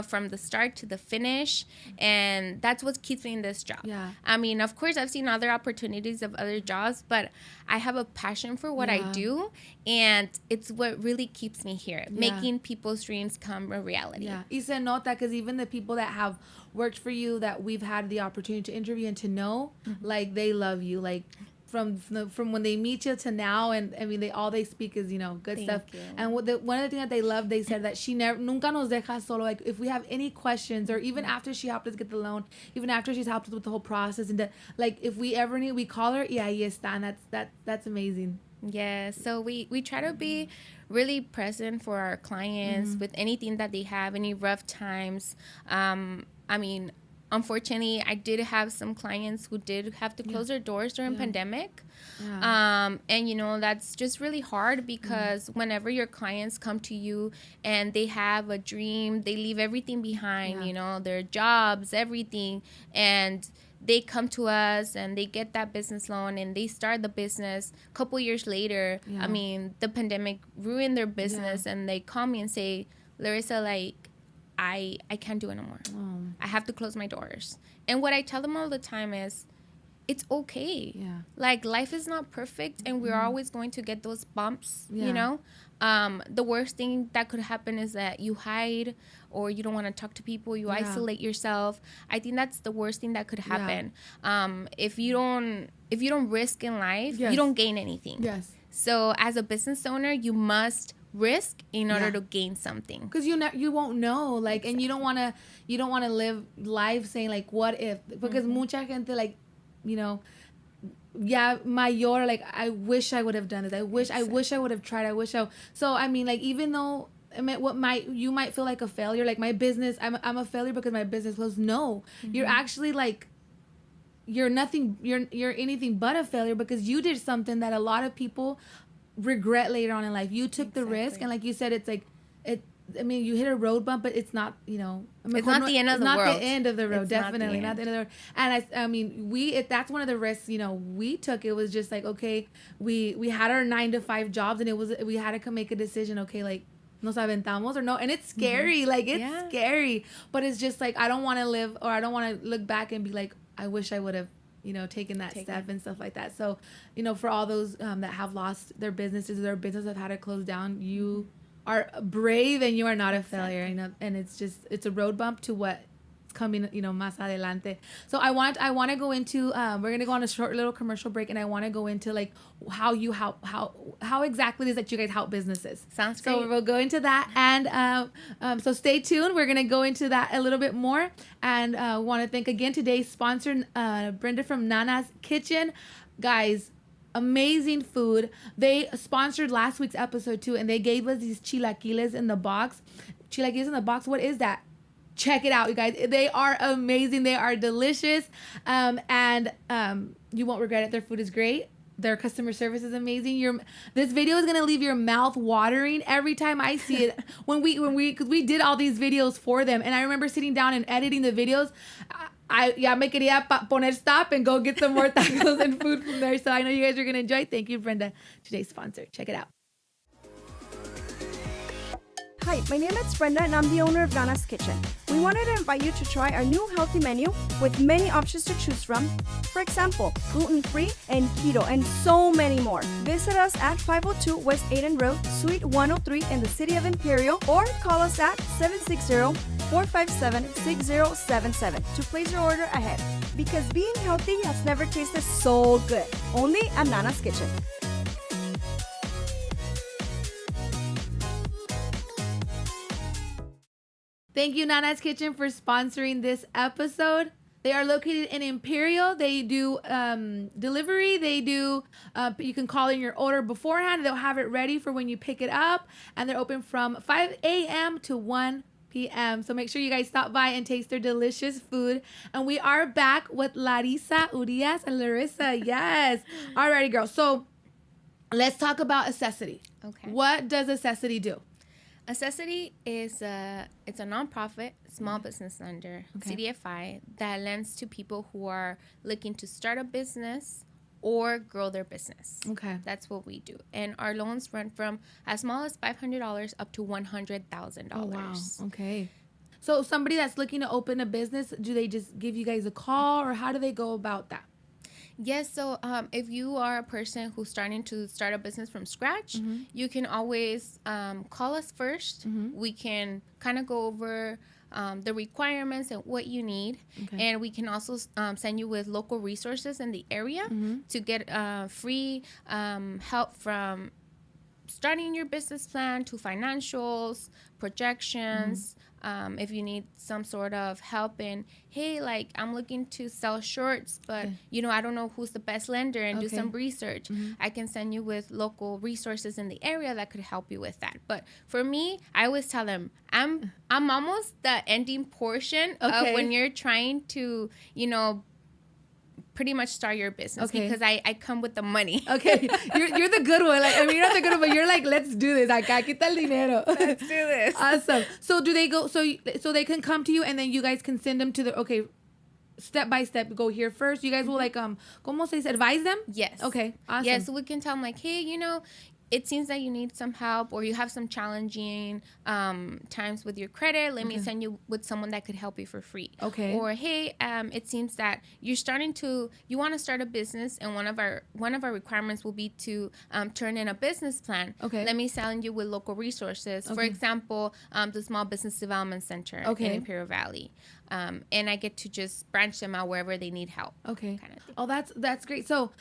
from the start to the finish, and that's what keeps me in this job. I mean, of course, I've seen other opportunities of other jobs, but I have a passion for what I do, and it's what really keeps me here, making people's dreams come a reality. Y se nota, because even the people that have worked for you that we've had the opportunity to interview and to know, like, they love you, like, from when they meet you to now, and I mean, they speak is good stuff. You. And one of the things that they love, they said that she nunca nos deja solo. Like, if we have any questions, or even after she helped us get the loan, even after she's helped us with the whole process, and like, if we ever need, we call her. Y ahí está, and that's amazing. Yeah, so we try to be really present for our clients with anything that they have, any rough times. I mean, unfortunately, I did have some clients who did have to close their doors during pandemic. And, that's just really hard because whenever your clients come to you and they have a dream, they leave everything behind, their jobs, everything, and they come to us and they get that business loan and they start the business. A couple years later, I mean, the pandemic ruined their business, and they call me and say, Larissa, like, I can't do it no more. I have to close my doors. And what I tell them all the time is, it's okay. Like, life is not perfect, and we're always going to get those bumps, The worst thing that could happen is that you hide, or you don't want to talk to people, you isolate yourself. I think that's the worst thing that could happen. If you don't risk in life, you don't gain anything. So as a business owner, you must risk in order to gain something, because you won't know, like, and you don't want to live life saying, like, what if, because mucha gente, like, mayor, like, I wish I would have done this, I wish I would have tried, so I mean, like, even though you might feel like a failure, like, my business, I'm a failure because my business was you're actually, like, you're nothing, you're anything but a failure, because you did something that a lot of people regret later on in life. You took the risk, and like you said, it's like I mean, you hit a road bump, but it's not, it's not the end of the world. It's not the end of the road. Definitely not the end of the road. And I mean, that's one of the risks, we took. It was just like, okay, we had our 9-to-5 jobs, and we had to make a decision. Okay, like, nos aventamos or no, and it's scary. Like, it's scary, but it's just like, I don't want to live, or I don't want to look back and be like, I wish I would have taken that step and stuff like that. So, for all those that have lost their businesses, or their business have had to close down, you are brave, and you are not a failure. And it's a road bump to what's coming, más adelante. So I want to go into, we're going to go on a short little commercial break, and I want to go into, like, how exactly it is that you guys help businesses. Sounds great. So we'll go into that, and so stay tuned. We're going to go into that a little bit more, and want to thank again today's sponsor, Brenda from Nana's Kitchen. Guys, amazing food. They sponsored last week's episode too, and they gave us these chilaquiles in the box. Chilaquiles in the box, what is that? Check it out, you guys. They are amazing. They are delicious. And you won't regret it. Their food is great. Their customer service is amazing. This video is gonna leave your mouth watering every time I see it. Because we did all these videos for them, and I remember sitting down and editing the videos. Me quería poner stop and go get some more tacos and food from there. So I know you guys are gonna enjoy. Thank you, Brenda, today's sponsor. Check it out. Hi, my name is Brenda and I'm the owner of Nana's Kitchen. We wanted to invite you to try our new healthy menu with many options to choose from. For example, gluten-free and keto and so many more. Visit us at 502 West 8th Road, Suite 103 in the city of Imperial, or call us at 760-457-6077 to place your order ahead. Because being healthy has never tasted so good. Only at Nana's Kitchen. Thank you, Nana's Kitchen, for sponsoring this episode. They are located in Imperial. They do delivery. They do, you can call in your order beforehand. They'll have it ready for when you pick it up. And they're open from 5 a.m. to 1 p.m. So make sure you guys stop by and taste their delicious food. And we are back with LarIsa Urias and Larissa. Yes. Alrighty, girls. So let's talk about Accessity. Okay. What does Accessity do? Accessity is it's a nonprofit small business lender, CDFI, that lends to people who are looking to start a business or grow their business. Okay. That's what we do. And our loans run from as small as $500 up to $100,000. Oh, wow. Okay. So somebody that's looking to open a business, do they just give you guys a call, or how do they go about that? Yes, so if you are a person who's starting to start a business from scratch, you can always call us first. We can kind of go over the requirements and what you need. And we can also send you with local resources in the area to get free help from starting your business plan to financials, projections. If you need some sort of help in, hey, like I'm looking to sell shorts, but you know, I don't know who's the best lender, and do some research. I can send you with local resources in the area that could help you with that. But for me, I always tell them I'm almost the ending portion of when you're trying to, you know, pretty much start your business, because I come with the money. Okay, you're the good one. Like, I mean, you're not the good one, but you're like, let's do this. Acá, quita el dinero. Let's do this. Awesome. So do they go? So they can come to you, and then you guys can send them to the step by step. Go here first. You guys will like ¿cómo se dice? Advise them. Yes. Okay. Awesome. Yeah. So we can tell them like, hey, you know, it seems that you need some help, or you have some challenging times with your credit. Let me send you with someone that could help you for free. Okay. Or hey, it seems that you want to start a business, and one of our requirements will be to turn in a business plan. Okay. Let me send you with local resources. For example, the Small Business Development Center in Imperial Valley. And I get to just branch them out wherever they need help. Okay. Kind of thing. Oh, that's great. So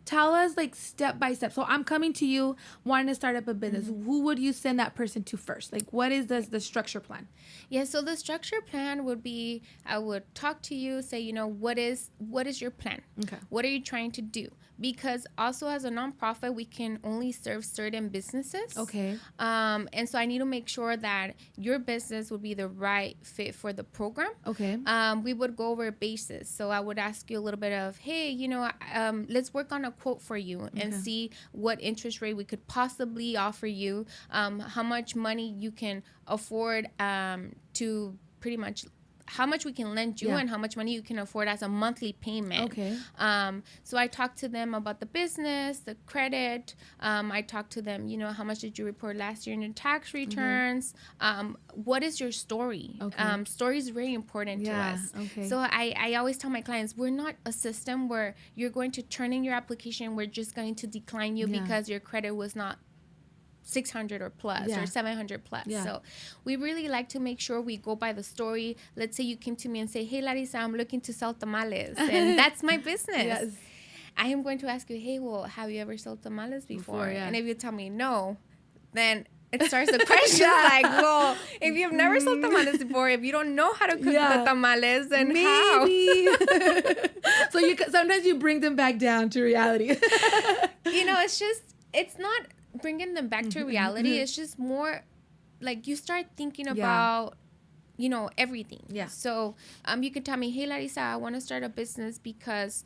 tell us like step by step. So I'm coming to you wanting to start up a business. Who would you send that person to first? Like, what is the structure plan? Yeah, so the structure plan would be, I would talk to you, say, you know, what is your plan? Okay. What are you trying to do? Because also as a nonprofit, we can only serve certain businesses. Okay. And so I need to make sure that your business would be the right fit for the program. Okay. We would go over a basis. So I would ask you a little bit of, hey, you know, let's work on a quote for you and see what interest rate we could possibly offer you, how much money you can afford to pretty much how much we can lend you and how much money you can afford as a monthly payment. Okay. So I talked to them about the business, the credit. I talked to them, you know, how much did you report last year in your tax returns? What is your story? Okay. Story is very important to us. Okay. So I always tell my clients, we're not a system where you're going to turn in your application. We're just going to decline you because your credit was not 600 or plus or 700 plus. So we really like to make sure we go by the story. Let's say you came to me and say, hey, Larissa, I'm looking to sell tamales, and that's my business. Yes. I am going to ask you, hey, well, have you ever sold tamales before? Yeah. And if you tell me no, then it starts the question like, well, if you've never sold tamales before, if you don't know how to cook the tamales, then how? So sometimes you bring them back down to reality. You know, it's not bringing them back to reality. It's just more like you start thinking about, you know, everything. Yeah. So you could tell me, hey, Larissa, I want to start a business because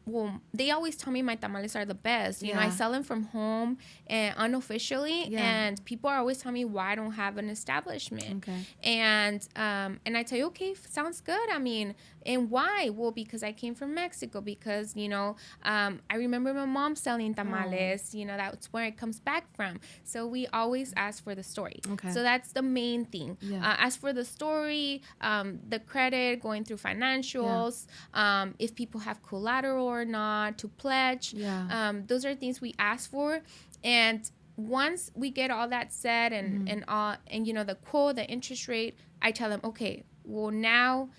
well, they always tell me my tamales are the best. You know, I sell them from home and unofficially, and people are always telling me why I don't have an establishment. Okay. And I tell you, okay, sounds good. I mean, and why? Well, because I came from Mexico. Because, you know, I remember my mom selling tamales. Oh. You know, that's where it comes back from. So we always ask for the story. Okay. So that's the main thing. Yeah. As for the story, the credit, going through financials, if people have collateral or not to pledge. Yeah. Those are things we ask for. And once we get all that said and you know, the quote, the interest rate, I tell them, okay, well, now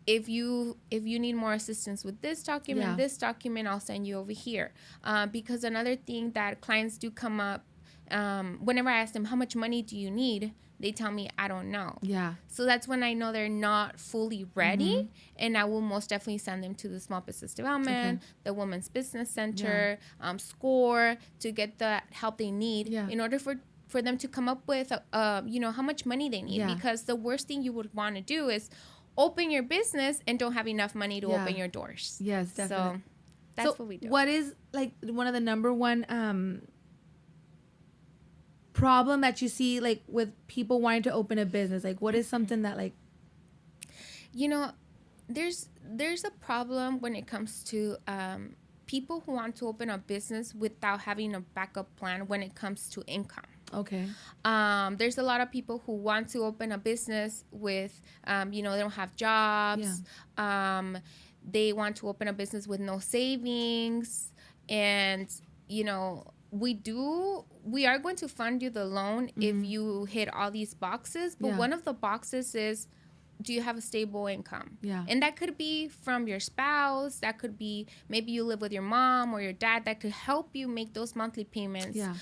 if you need more assistance with this document, I'll send you over here. Because another thing that clients do come up, whenever I ask them, how much money do you need? They tell me, I don't know. Yeah. So that's when I know they're not fully ready. And I will most definitely send them to the Small Business Development, the Women's Business Center, SCORE, to get the help they need in order for them to come up with, you know, how much money they need. Yeah. Because the worst thing you would want to do is open your business and don't have enough money to open your doors. Yes, definitely. So that's what we do. What is, like, one of the number one problem that you see, like, with people wanting to open a business? Like, what is something that, like, you know, there's a problem when it comes to people who want to open a business without having a backup plan when it comes to income. Okay. There's a lot of people who want to open a business with, you know, they don't have jobs. Yeah. They want to open a business with no savings. And, you know, we are going to fund you the loan if you hit all these boxes. But one of the boxes is, do you have a stable income? Yeah. And that could be from your spouse. That could be maybe you live with your mom or your dad. That could help you make those monthly payments. Yeah.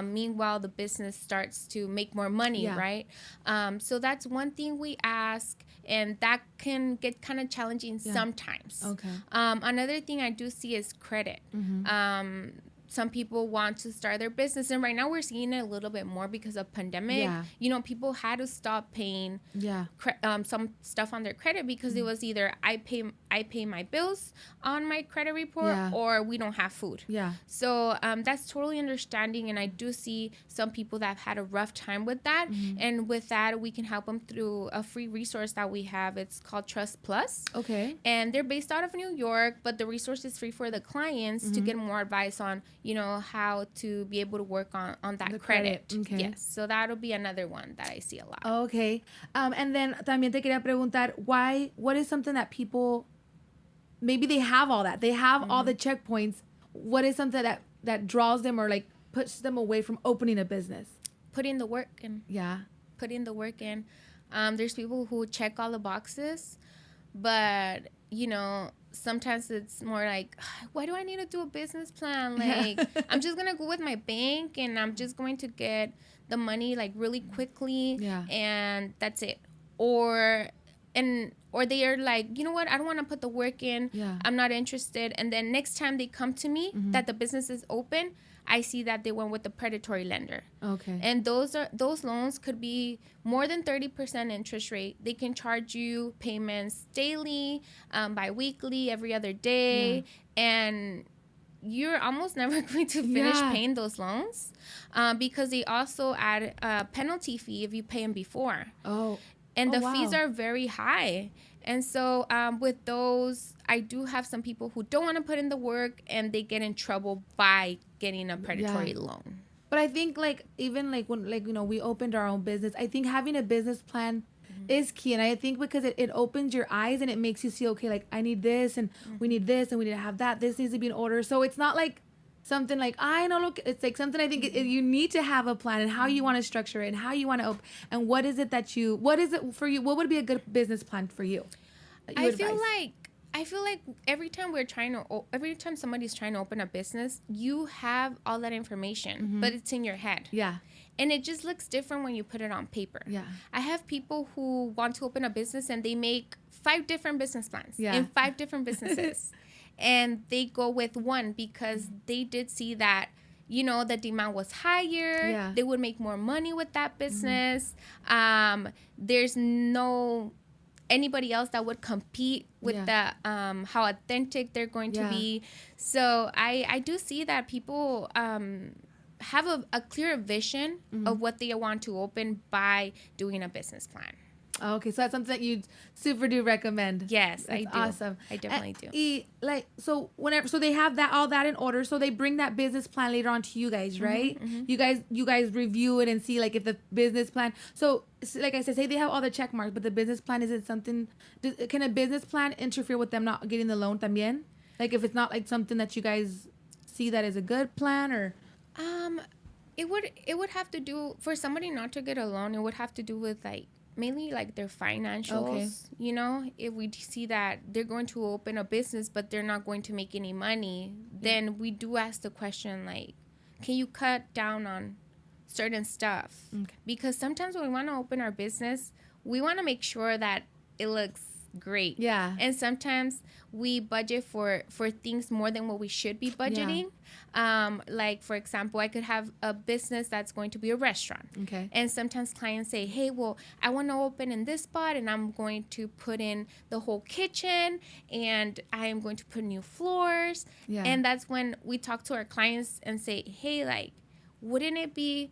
Meanwhile, the business starts to make more money, right? So that's one thing we ask, and that can get kind of challenging sometimes. Okay. Another thing I do see is credit. Some people want to start their business, and right now we're seeing it a little bit more because of pandemic. Yeah. You know, people had to stop paying some stuff on their credit because it was either I pay my bills on my credit report or we don't have food. Yeah. So that's totally understanding, and I do see some people that have had a rough time with that, and with that we can help them through a free resource that we have. It's called Trust Plus. Okay. And they're based out of New York, but the resource is free for the clients to get more advice on, you know, how to be able to work on that credit. Okay. Yes. So that'll be another one that I see a lot. Okay. And then también te quería preguntar, what is something that people, maybe they have all that, they have all the checkpoints. What is something that draws them or, like, pushes them away from opening a business? Putting the work in. Yeah. Putting the work in. There's people who check all the boxes, but, you know, sometimes it's more like, why do I need to do a business plan? Like, I'm just going to go with my bank and I'm just going to get the money, like, really quickly. Yeah. And that's it. Or they are like, you know what? I don't want to put the work in. Yeah. I'm not interested. And then next time they come to me that the business is open, I see that they went with the predatory lender. Okay. And those loans could be more than 30% interest rate. They can charge you payments daily, bi-weekly, every other day. Yeah. And you're almost never going to finish paying those loans because they also add a penalty fee if you pay them before. Oh. And the fees are very high. And so with those, I do have some people who don't want to put in the work and they get in trouble by getting a predatory loan. But I think, like, even like when, like, you know, we opened our own business, I think having a business plan is key. And I think because it opens your eyes and it makes you see, okay, like, I need this and we need this and we need to have that. This needs to be in order. So it's not like something like, I know, look, it's like something I think you need to have a plan and how you want to structure it and how you want to open. And what is it for you? What would be a good business plan for you? I feel like every time somebody's trying to open a business, you have all that information, but it's in your head. Yeah. And it just looks different when you put it on paper. Yeah. I have people who want to open a business and they make 5 different business plans in 5 different businesses. And they go with one because they did see that, you know, the demand was higher. Yeah. They would make more money with that business. There's no anybody else that would compete with the how authentic they're going to be. So I do see that people have a clear vision of what they want to open by doing a business plan. Okay, so that's something that you super do recommend. Yes, I do. Awesome. I definitely do. So they have all that in order. So they bring that business plan later on to you guys, right? You guys review it and see like if the business plan. So like I said, say they have all the check marks, but the business plan isn't something. Can a business plan interfere with them not getting the loan también? Like if it's not like something that you guys see that is a good plan or. It would have to do for somebody not to get a loan. It would have to do with like. Mainly like their financials, you know, if we see that they're going to open a business, but they're not going to make any money, then we do ask the question, like, can you cut down on certain stuff? Okay. Because sometimes when we want to open our business, we want to make sure that it looks great. Yeah. And sometimes we budget for things more than what we should be budgeting. Like, for example, I could have a business that's going to be a restaurant. Okay. And sometimes clients say, hey, well, I want to open in this spot and I'm going to put in the whole kitchen and I am going to put new floors. Yeah. And that's when we talk to our clients and say, hey, like, wouldn't it be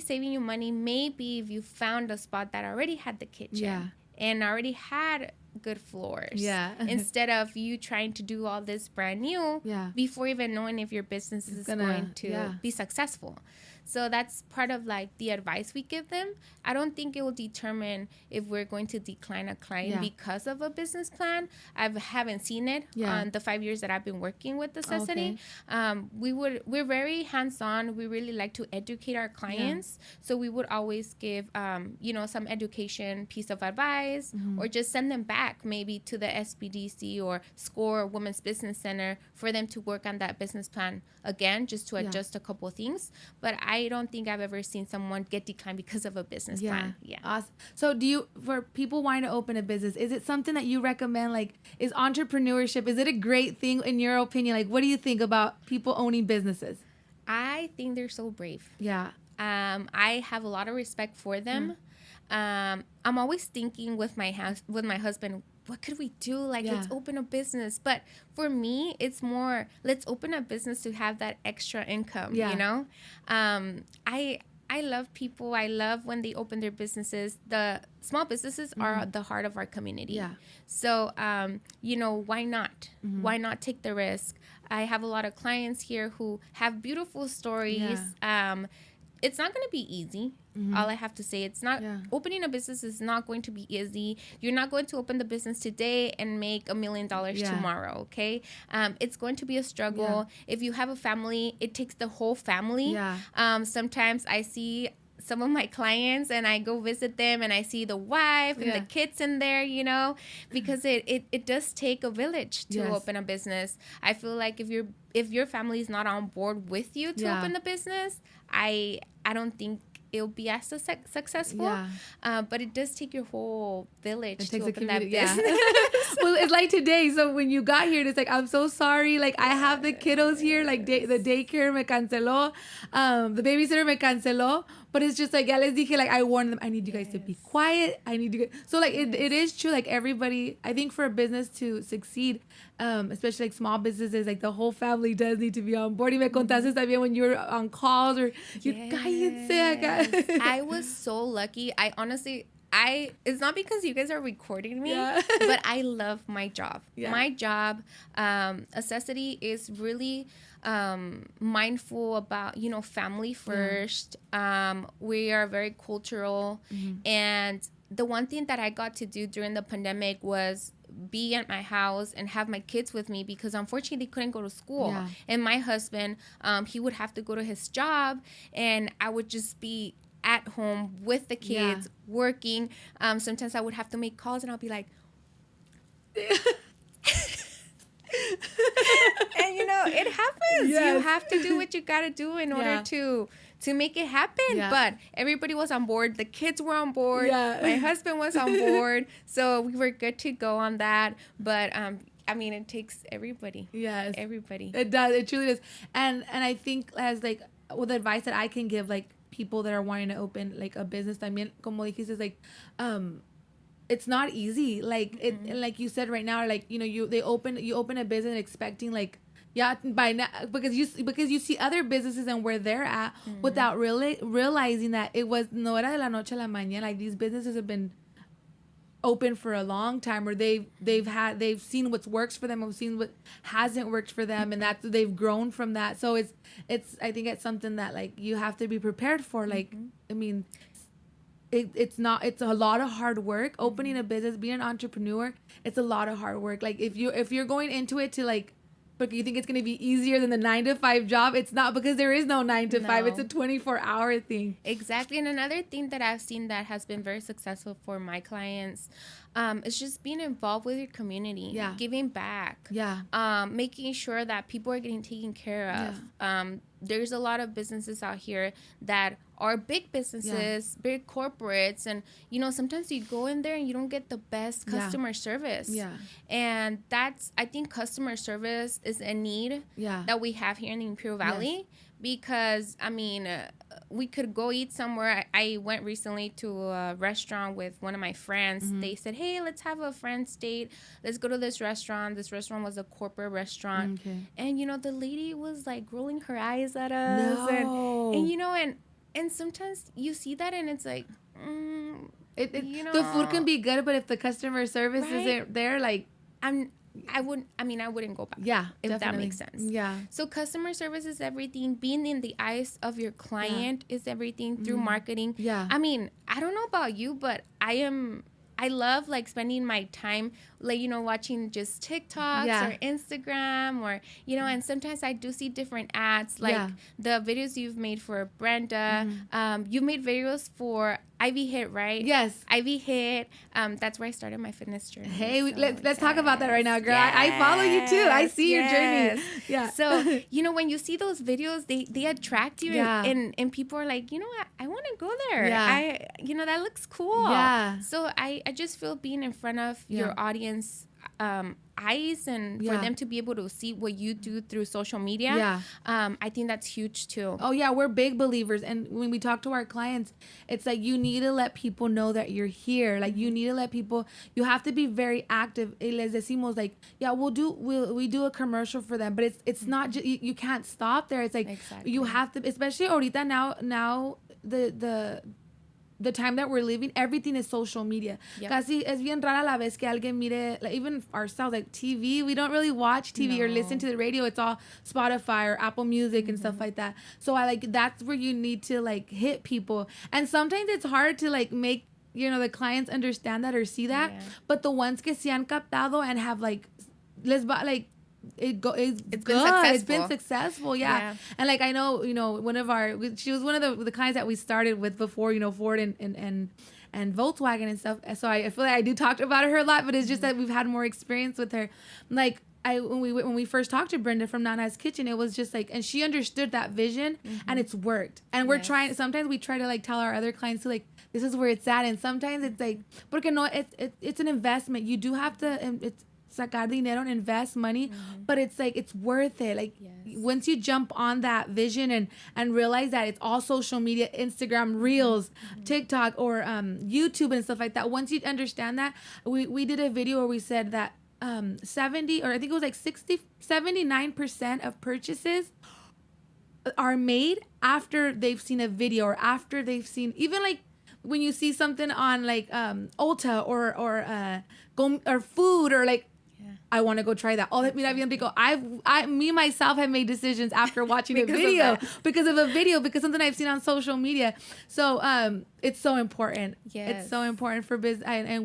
saving you money maybe if you found a spot that already had the kitchen and already had good floors instead of you trying to do all this brand new before even knowing if your business is going to be successful. So that's part of like the advice we give them. I don't think it will determine if we're going to decline a client because of a business plan. I haven't seen it on the 5 years that I've been working with Necessity. We're very hands-on. We really like to educate our clients. So we would always give, some education piece of advice or just send them back maybe to the SBDC or SCORE Women's Business Center for them to work on that business plan again, just to adjust a couple of things. But I don't think I've ever seen someone get declined because of a business plan. Yeah. Awesome. So for people wanting to open a business, is it something that you recommend? Like, is entrepreneurship, is it a great thing in your opinion? Like, what do you think about people owning businesses? I think they're so brave. Yeah. I have a lot of respect for them. I'm always thinking with my husband, what could we do? Like, let's open a business. But for me, it's more, let's open a business to have that extra income, you know? I love people. I love when they open their businesses. The small businesses are the heart of our community. Yeah. So, why not? Why not take the risk? I have a lot of clients here who have beautiful stories. Yeah. It's not going to be easy. All I have to say, it's not opening a business is not going to be easy. You're not going to open the business today and make $1 million tomorrow. Okay. It's going to be a struggle. If you have a family, it takes the whole family. Sometimes I see some of my clients and I go visit them and I see the wife and the kids in there, because it does take a village to open a business. I feel like if your family is not on board with you to open the business, I don't think it'll be as successful. But it does take your whole village to open that business. Well, it's like today. So when you got here, it's like, I'm so sorry. Like, I have the kiddos here. Like, the daycare me canceló. The babysitter me canceló. But it's just like, ya les dije, like, I warned them, I need you guys to be quiet. I need you guys. So, like, it is true. Like, everybody, I think for a business to succeed, especially like small businesses, like the whole family does need to be on board. Y me contaste también when you're on calls or you cállense acá. I was so lucky. I honestly, it's not because you guys are recording me, but I love my job. My job, Necessity is really mindful about, family first. We are very cultural. And the one thing that I got to do during the pandemic was be at my house and have my kids with me because unfortunately they couldn't go to school. And my husband, he would have to go to his job and I would just be at home with the kids working. Sometimes I would have to make calls and I'll be like, and it happens. You have to do what you got to do in order to make it happen. But everybody was on board. The kids were on board. My husband was on board. So we were good to go on that. But it takes everybody. Yes. Everybody. It does. It truly does. And I think as like with advice that I can give like people that are wanting to open like a business también, como dijiste, is like it's not easy. Like like you said right now, like, you know, you open a business expecting like, yeah, by now, because you see other businesses and where they're at without really realizing that it was no era de la noche a la mañana. Like, these businesses have been open for a long time, or they've seen what works for them, or seen what hasn't worked for them, and that's they've grown from that. So it's I think it's something that like you have to be prepared for. Like, I mean, it's a lot of hard work. Opening a business, being an entrepreneur, it's a lot of hard work. Like, if you're going into it to like, but you think it's going to be easier than the 9-to-5 job, it's not, because there is no 9-to-5. It's a 24-hour thing. Exactly. And another thing that I've seen that has been very successful for my clients is just being involved with your community, giving back, making sure that people are getting taken care of. There's a lot of businesses out here that are big businesses, big corporates, and you know, sometimes you go in there and you don't get the best customer service. And that's, I think customer service is a need that we have here in the Imperial Valley, because I mean, we could go eat somewhere. I went recently to a restaurant with one of my friends. They said, hey, let's have a friend's date. Let's go to this restaurant. This restaurant was a corporate restaurant. And, you know, the lady was like rolling her eyes at us. And you know, and sometimes you see that and it's like, you know. The food can be good, but if the customer service isn't there, like... I wouldn't go back. Yeah, if definitely. that makes sense. Yeah. So customer service is everything. Being in the eyes of your client is everything through marketing. Yeah. I mean, I don't know about you, but I love like spending my time, like, you know, watching just TikToks or Instagram, or, you know, and sometimes I do see different ads, like the videos you've made for Brenda. You made videos for Ivy Hit, right? Yes. Ivy Hit. That's where I started my fitness journey. Hey, let's talk about that right now, girl. I follow you too. I see your journey. Yeah. So, you know, when you see those videos, they attract you, and people are like, you know what, I want to go there. Yeah. You know, that looks cool. Yeah. So I just feel being in front of your audience eyes, and for them to be able to see what you do through social media, I think that's huge too. Oh yeah, we're big believers, and when we talk to our clients, it's like, you need to let people know that you're here. Like, you need to let people, you have to be very active. Les decimos, like, yeah, we do a commercial for them, but it's not just, you can't stop there. It's like, you have to, especially ahorita now the time that we're living, everything is social media. Casi es bien rara la vez que alguien mire, like, even ourselves, like TV, we don't really watch TV or listen to the radio. It's all Spotify or Apple Music and stuff like that. So that's where you need to like hit people. And sometimes it's hard to like make, you know, the clients understand that or see that. But the ones que se han captado and have like, it's been successful. Yeah. And like, I know, you know, she was one of the clients that we started with before, you know, Ford and Volkswagen and stuff. So I feel like I do talk about her a lot, but it's just that we've had more experience with her. Like, when we first talked to Brenda from Nana's Kitchen, it was just like, and she understood that vision, and it's worked. And we're trying, sometimes we try to like tell our other clients to like, this is where it's at. And sometimes it's like, porque no, it's an investment. You do have to, it's sacar dinero and invest money, but it's like, it's worth it. Like, once you jump on that vision and realize that it's all social media, Instagram Reels, TikTok, or YouTube and stuff like that. Once you understand that, we did a video where we said that 70, or I think it was like 79% of purchases are made after they've seen a video, or after they've seen, even like when you see something on like Ulta or food, or like, I want to go try that. Oh, mira bien rico. Me myself have made decisions after watching a video because something I've seen on social media. So it's so important. Yes. It's so important for business, and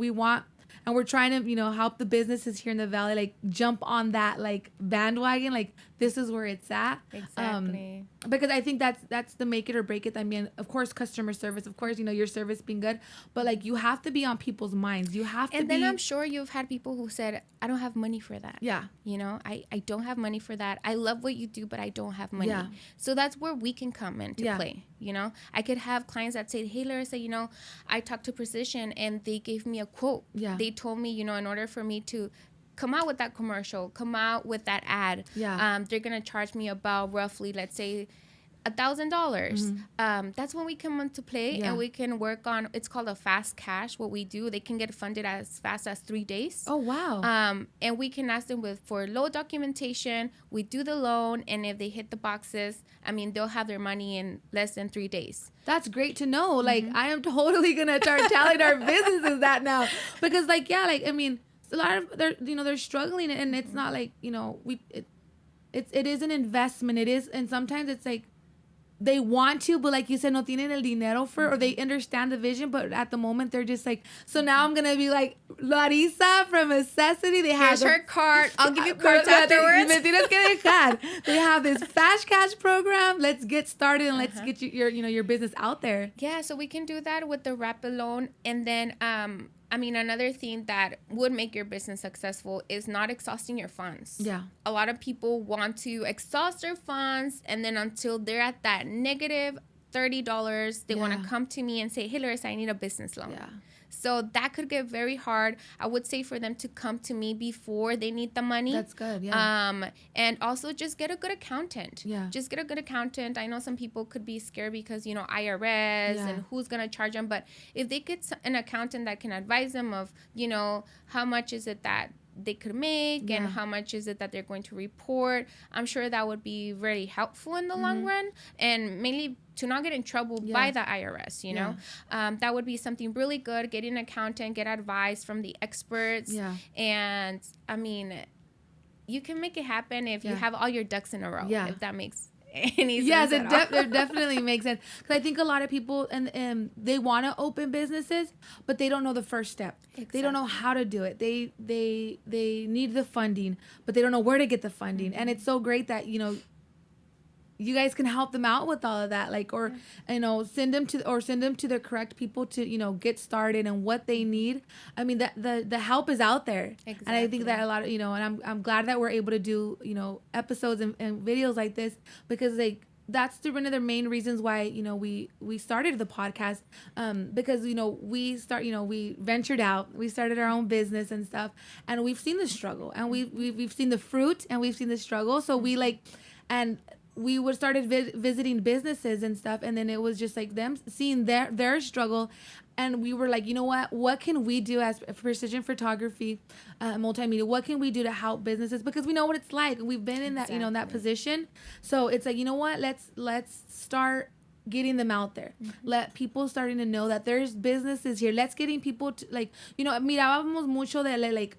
we're trying to, you know, help the businesses here in the Valley like jump on that like bandwagon. Like, this is where it's at. Exactly. Because I think that's the make it or break it. I mean, of course, customer service, of course, you know, your service being good, but like, you have to be on people's minds. You have to. And then I'm sure you've had people who said, I don't have money for that. Yeah. You know, I don't have money for that. I love what you do, but I don't have money. Yeah. So that's where we can come into play. You know, I could have clients that say, hey, Larissa, you know, I talked to Precision and they gave me a quote. Yeah. They told me, you know, in order for me to come out with that commercial, come out with that ad, they're going to charge me about roughly, let's say, $1,000. That's when we come into play and we can work on, it's called a fast cash. What we do, they can get funded as fast as 3 days. Oh, wow. And we can ask them for low documentation. We do the loan. And if they hit the boxes, I mean, they'll have their money in less than 3 days. That's great to know. Like, I am totally going to start telling our businesses that now. Because, like, yeah, like, I mean, a lot of, they're struggling. And it's not like, it is an investment. It is. And sometimes it's like, they want to, but like you said, no tienen el dinero for, or they understand the vision, but at the moment they're just like, so now I'm gonna be like Larissa from Necessity. They have her card. I'll give you cards afterwards. They have this fast cash program. Let's get started and let's get your business out there. Yeah, so we can do that with the rapid loan, and then I mean, another thing that would make your business successful is not exhausting your funds. Yeah. A lot of people want to exhaust their funds, and then until they're at that negative $30, they want to come to me and say, hey, Larissa, I need a business loan. Yeah. So that could get very hard. I would say for them to come to me before they need the money. That's good, yeah. And also just get a good accountant. Yeah. Just get a good accountant. I know some people could be scared because, IRS and who's going to charge them. But if they get an accountant that can advise them of, how much is it that they could make and how much is it that they're going to report, I'm sure that would be really helpful in the long run, and mainly to not get in trouble by the IRS, that would be something really good. Get an accountant, get advice from the experts, and I mean, you can make it happen if you have all your ducks in a row, if that makes any sense. Yes, it definitely makes sense. Because I think a lot of people, and they want to open businesses, but they don't know the first step. Exactly. They don't know how to do it. They need the funding, but they don't know where to get the funding. And it's so great that, you guys can help them out with all of that, like, or send them to the correct people to get started and what they need. I mean, the help is out there. Exactly. And I think that a lot of and I'm glad that we're able to do episodes and videos like this, because that's one of the main reasons why we started the podcast, because we ventured out, we started our own business and stuff, and we've seen the struggle, and we've seen the fruit, and we've seen the struggle. So we would started visiting businesses and stuff, and then it was just like them seeing their struggle, and we were like, what can we do as precision photography, multimedia? What can we do to help businesses? Because we know what it's like. We've been in that in that position. So it's like, let's start getting them out there. Let people starting to know that there's businesses here. Let's getting people to mirábamos mucho de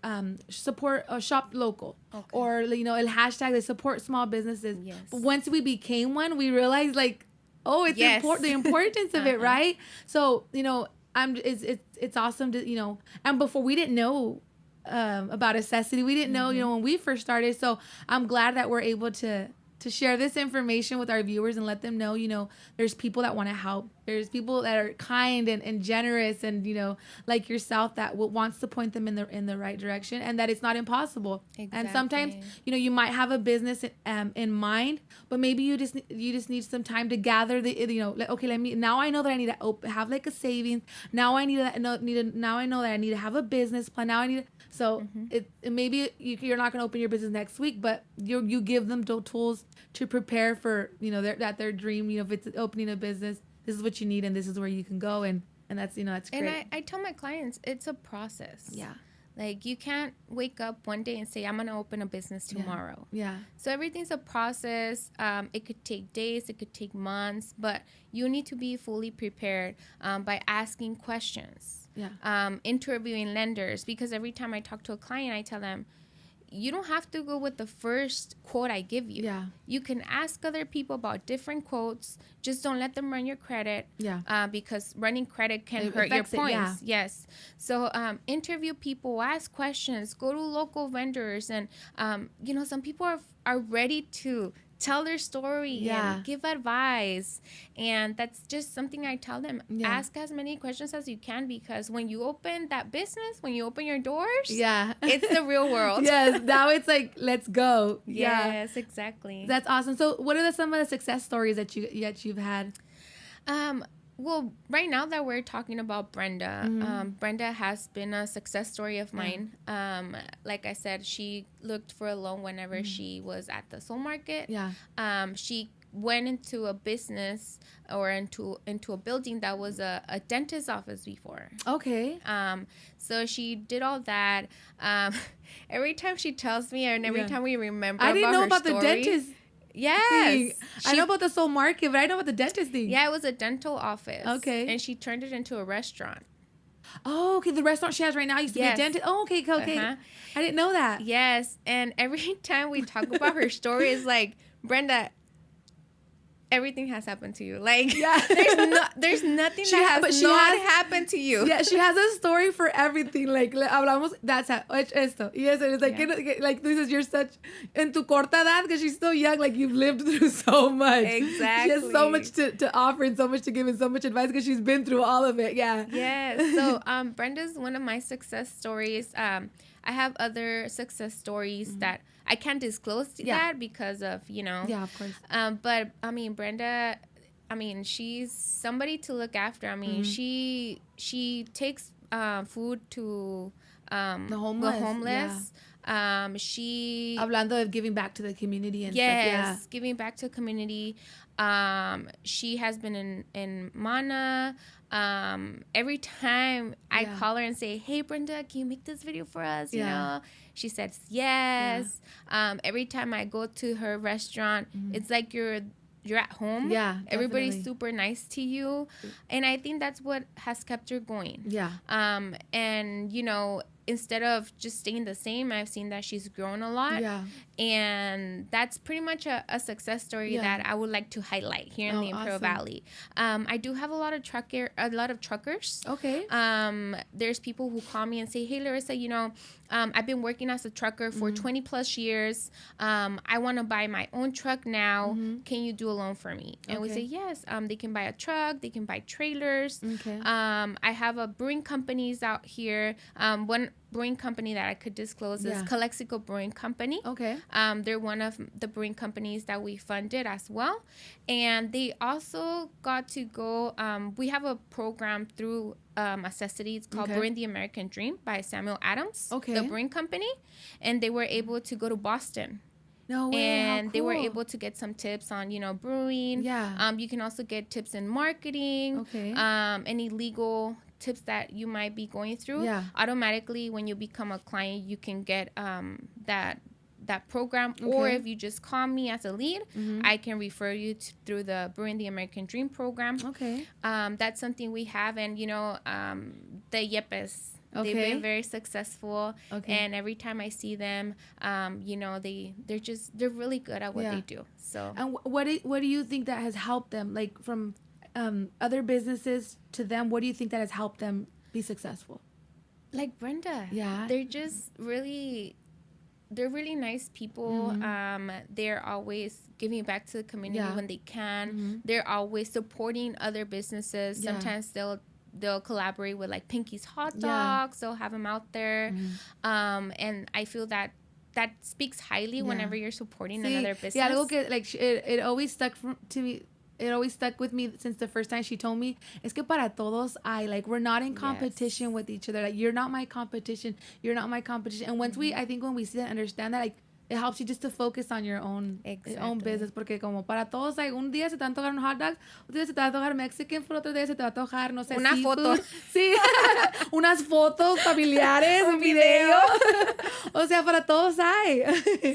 support shop local, or el hashtag de support small businesses. Yes. But once we became one, we realized it's the importance of it, right? So it's awesome to and before we didn't know about Necessity. We didn't know when we first started. So I'm glad that we're able to share this information with our viewers and let them know, there's people that want to help. There's people that are kind and generous and, like yourself, that wants to point them in the right direction, and that it's not impossible. Exactly. And sometimes, you might have a business in mind, but maybe you just need some time to gather now I know that I need to have a savings. Now I now I know that I need to have a business plan. Now I need to, so maybe you're not going to open your business next week, but you give them the tools to prepare for their dream. If it's opening a business, this is what you need, and this is where you can go, and that's that's great. And I tell my clients, it's a process. Yeah. Like, you can't wake up one day and say, I'm going to open a business tomorrow. Yeah. So everything's a process. It could take days, it could take months, but you need to be fully prepared by asking questions. Yeah. Interviewing lenders, because every time I talk to a client, I tell them, you don't have to go with the first quote I give you. Yeah. You can ask other people about different quotes. Just don't let them run your credit. Yeah. Because running credit can hurt your points. Yeah. Yes. So interview people, ask questions, go to local vendors, and some people are ready to tell their story and give advice, and that's just something I tell them. Ask as many questions as you can, because when you open that business, when you open your doors, it's the real world. Yes, now it's like, let's go. Yes, exactly. That's awesome. So what are some of the success stories that you've had? Well, right now that we're talking about Brenda, Brenda has been a success story of mine. Like I said, she looked for a loan whenever she was at the soul market. Yeah. She went into a business or into a building that was a dentist's office before. Okay. So she did all that. Every time she tells me and every time we remember I didn't know about story, the dentist. Yes. I know about the soul market, but I know about the dentist thing. Yeah, it was a dental office. Okay. And she turned it into a restaurant. Oh, okay. The restaurant she has right now used to be a dentist. Oh, okay. I didn't know that. Yes. And every time we talk about her story, it's like, Brenda, everything has happened to you. Like, there's nothing that has not happened to you. Yeah, she has a story for everything. Like, hablamos, that's esto. Y eso. It's like, like, this is, you're such, en tu corta edad, because she's so young, like, you've lived through so much. Exactly. She has so much to offer and so much to give and so much advice because she's been through all of it. Yeah. Yes. So, Brenda's one of my success stories. I have other success stories that I can't disclose that because of, Yeah, of course. But, I mean, Brenda, she's somebody to look after. She takes food to the homeless. Yeah. She... Hablando of giving back to the community and stuff. Yes, giving back to the community. She has been in Mana. Every time I call her and say, hey, Brenda, can you make this video for us? You know, she says yes. Every time I go to her restaurant, it's like you're at home. Yeah, everybody's super nice to you, and I think that's what has kept her going. Yeah. And instead of just staying the same, I've seen that she's grown a lot. Yeah. And that's pretty much a success story that I would like to highlight here in the Imperial Valley. I do have a lot of truckers. Okay. There's people who call me and say, hey, Larissa, I've been working as a trucker for 20 plus years. I want to buy my own truck now. Can you do a loan for me? And we say, yes. They can buy a truck. They can buy trailers. Okay. I have a brewing companies out here. One brewing company that I could disclose is Calexico Brewing Company. Okay. They're one of the brewing companies that we funded as well. And they also got to go, we have a program through Necessity. It's called Brewing the American Dream by Samuel Adams, the brewing company. And they were able to go to Boston. No way. And they were able to get some tips on, brewing. Yeah. You can also get tips in marketing. Okay. Any legal tips that you might be going through. Yeah. Automatically, when you become a client, you can get that program. Or if you just call me as a lead, I can refer you through the Brewing the American Dream program. Okay. That's something we have. And, the Yepes. They've been very successful, and every time I see them, they're really good at what they do. So, and what do you think that has helped them, like from other businesses to them? What do you think that has helped them be successful? Like Brenda, they're just they're really nice people. They're always giving back to the community when they can. They're always supporting other businesses. Sometimes they'll collaborate with like Pinky's Hot Dogs. They'll have them out there. And I feel that speaks highly whenever you're supporting another business. Yeah, look at it always stuck to me. It always stuck with me since the first time she told me, es que para todos we're not in competition with each other. Like, you're not my competition. You're not my competition. And once I think when we see that, understand that, like, it helps you just to focus on your own business. Porque como para todos, like, un día se te va a antojar un hot dog, otro día se te va a antojar Mexican food, otro día se te va a antojar, no sé, una foto. Sí, unas fotos familiares, un video. O sea, para todos hay.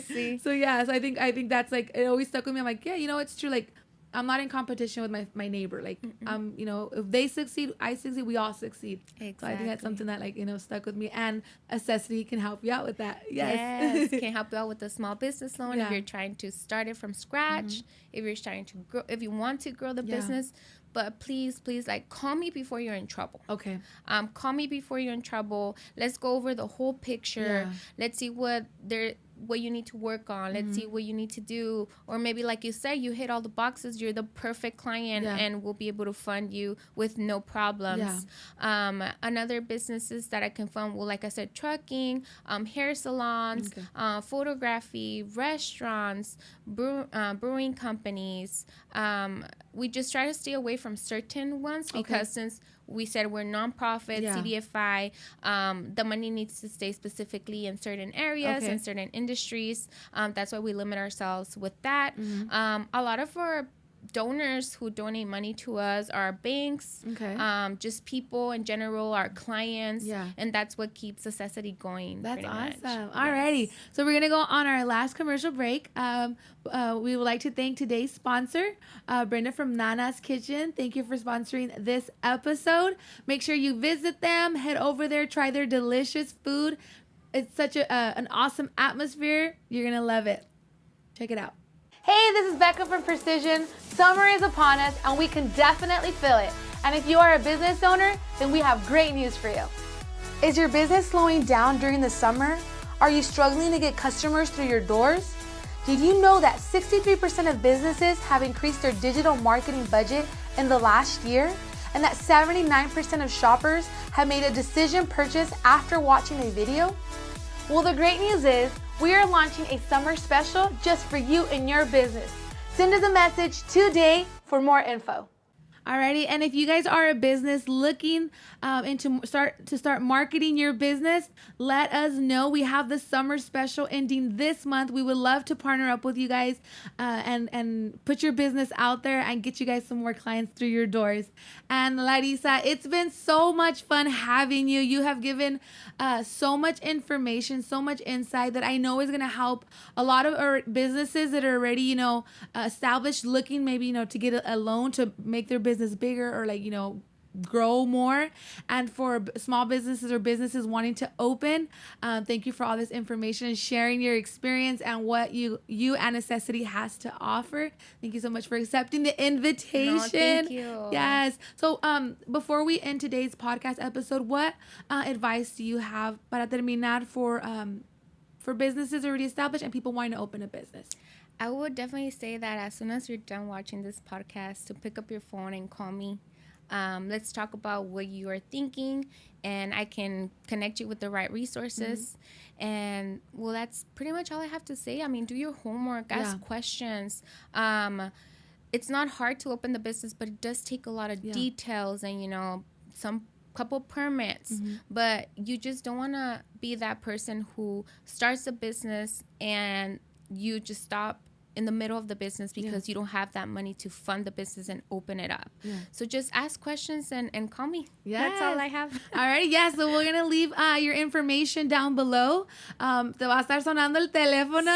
Sí. So I think that's like, it always stuck with me. I'm like, yeah, it's true. Like, I'm not in competition with my neighbor. Like, if they succeed, I succeed, we all succeed. Exactly. So I think that's something that, like, stuck with me. And Necessity can help you out with that. Yes. Can help you out with a small business loan if you're trying to start it from scratch, if you're trying to grow, if you want to grow the business. But please, like, call me before you're in trouble. Okay. Call me before you're in trouble. Let's go over the whole picture. Yeah. Let's see what you need to work on. Let's see what you need to do. Or maybe, like you said, you hit all the boxes. You're the perfect client, and we'll be able to fund you with no problems. Yeah. Another businesses that I can fund, well, like I said, trucking, hair salons, photography, restaurants, brewing companies, We just try to stay away from certain ones because since we said we're nonprofit, CDFI, the money needs to stay specifically in certain areas and certain industries. That's why we limit ourselves with that. A lot of our donors who donate money to us are banks, just people in general, our clients, and that's what keeps Necessity going. That's awesome. Alrighty, so we're gonna go on our last commercial break. We would like to thank today's sponsor, Brenda from Nana's Kitchen. Thank you for sponsoring this episode. Make sure you visit them, head over there, try their delicious food. It's such an awesome atmosphere. You're gonna love it. Check it out. Hey, this is Becca from Precision. Summer is upon us, and we can definitely feel it. And if you are a business owner, then we have great news for you. Is your business slowing down during the summer? Are you struggling to get customers through your doors? Did you know that 63% of businesses have increased their digital marketing budget in the last year? And that 79% of shoppers have made a decision purchase after watching a video? Well, the great news is we are launching a summer special just for you and your business. Send us a message today for more info. Alrighty, and if you guys are a business looking to start marketing your business, let us know. We have the summer special ending this month. We would love to partner up with you guys and put your business out there and get you guys some more clients through your doors. And Larissa, it's been so much fun having you. You have given so much information, so much insight that I know is going to help a lot of our businesses that are already, established, looking maybe, to get a loan to make their business bigger or grow more. And for small businesses or businesses wanting to open, thank you for all this information and sharing your experience and what you and Necessity has to offer. Thank you so much for accepting the invitation. No, thank you. Yes. So before we end today's podcast episode, what advice do you have para terminar for businesses already established and people wanting to open a business? I would definitely say that as soon as you're done watching this podcast, to pick up your phone and call me. Let's talk about what you are thinking, and I can connect you with the right resources. And well, that's pretty much all I have to say. I mean, do your homework, ask questions. It's not hard to open the business, but it does take a lot of details and some couple permits. But you just don't want to be that person who starts a business and you just stop in the middle of the business because you don't have that money to fund the business and open it up. So just ask questions and call me. That's all I have. All right, so we're going to leave your information down below. Te va a estar sonando el teléfono.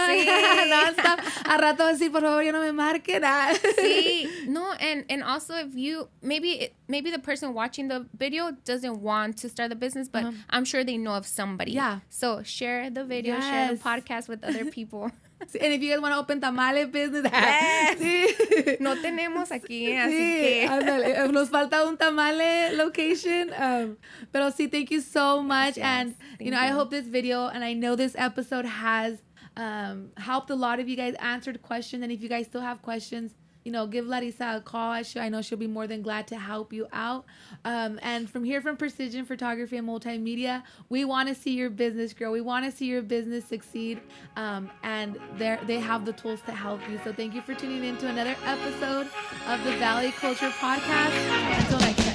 A rato va a decir, por favor, ya no me marquen. Sí. No, and also if you, maybe the person watching the video doesn't want to start the business, but I'm sure they know of somebody. Yeah. So share the video, share the podcast with other people. And if you guys want to open tamale business, no tenemos aquí, así que ándale, nos falta un tamale location. Pero sí, thank you so much. And I hope this video and I know this episode has helped a lot of you guys, answered questions. And if you guys still have questions, give Larissa a call. I know she'll be more than glad to help you out. And from here, from Precision Photography and Multimedia, we want to see your business grow. We want to see your business succeed. And they have the tools to help you. So thank you for tuning in to another episode of the Valley Culture Podcast. Until next time.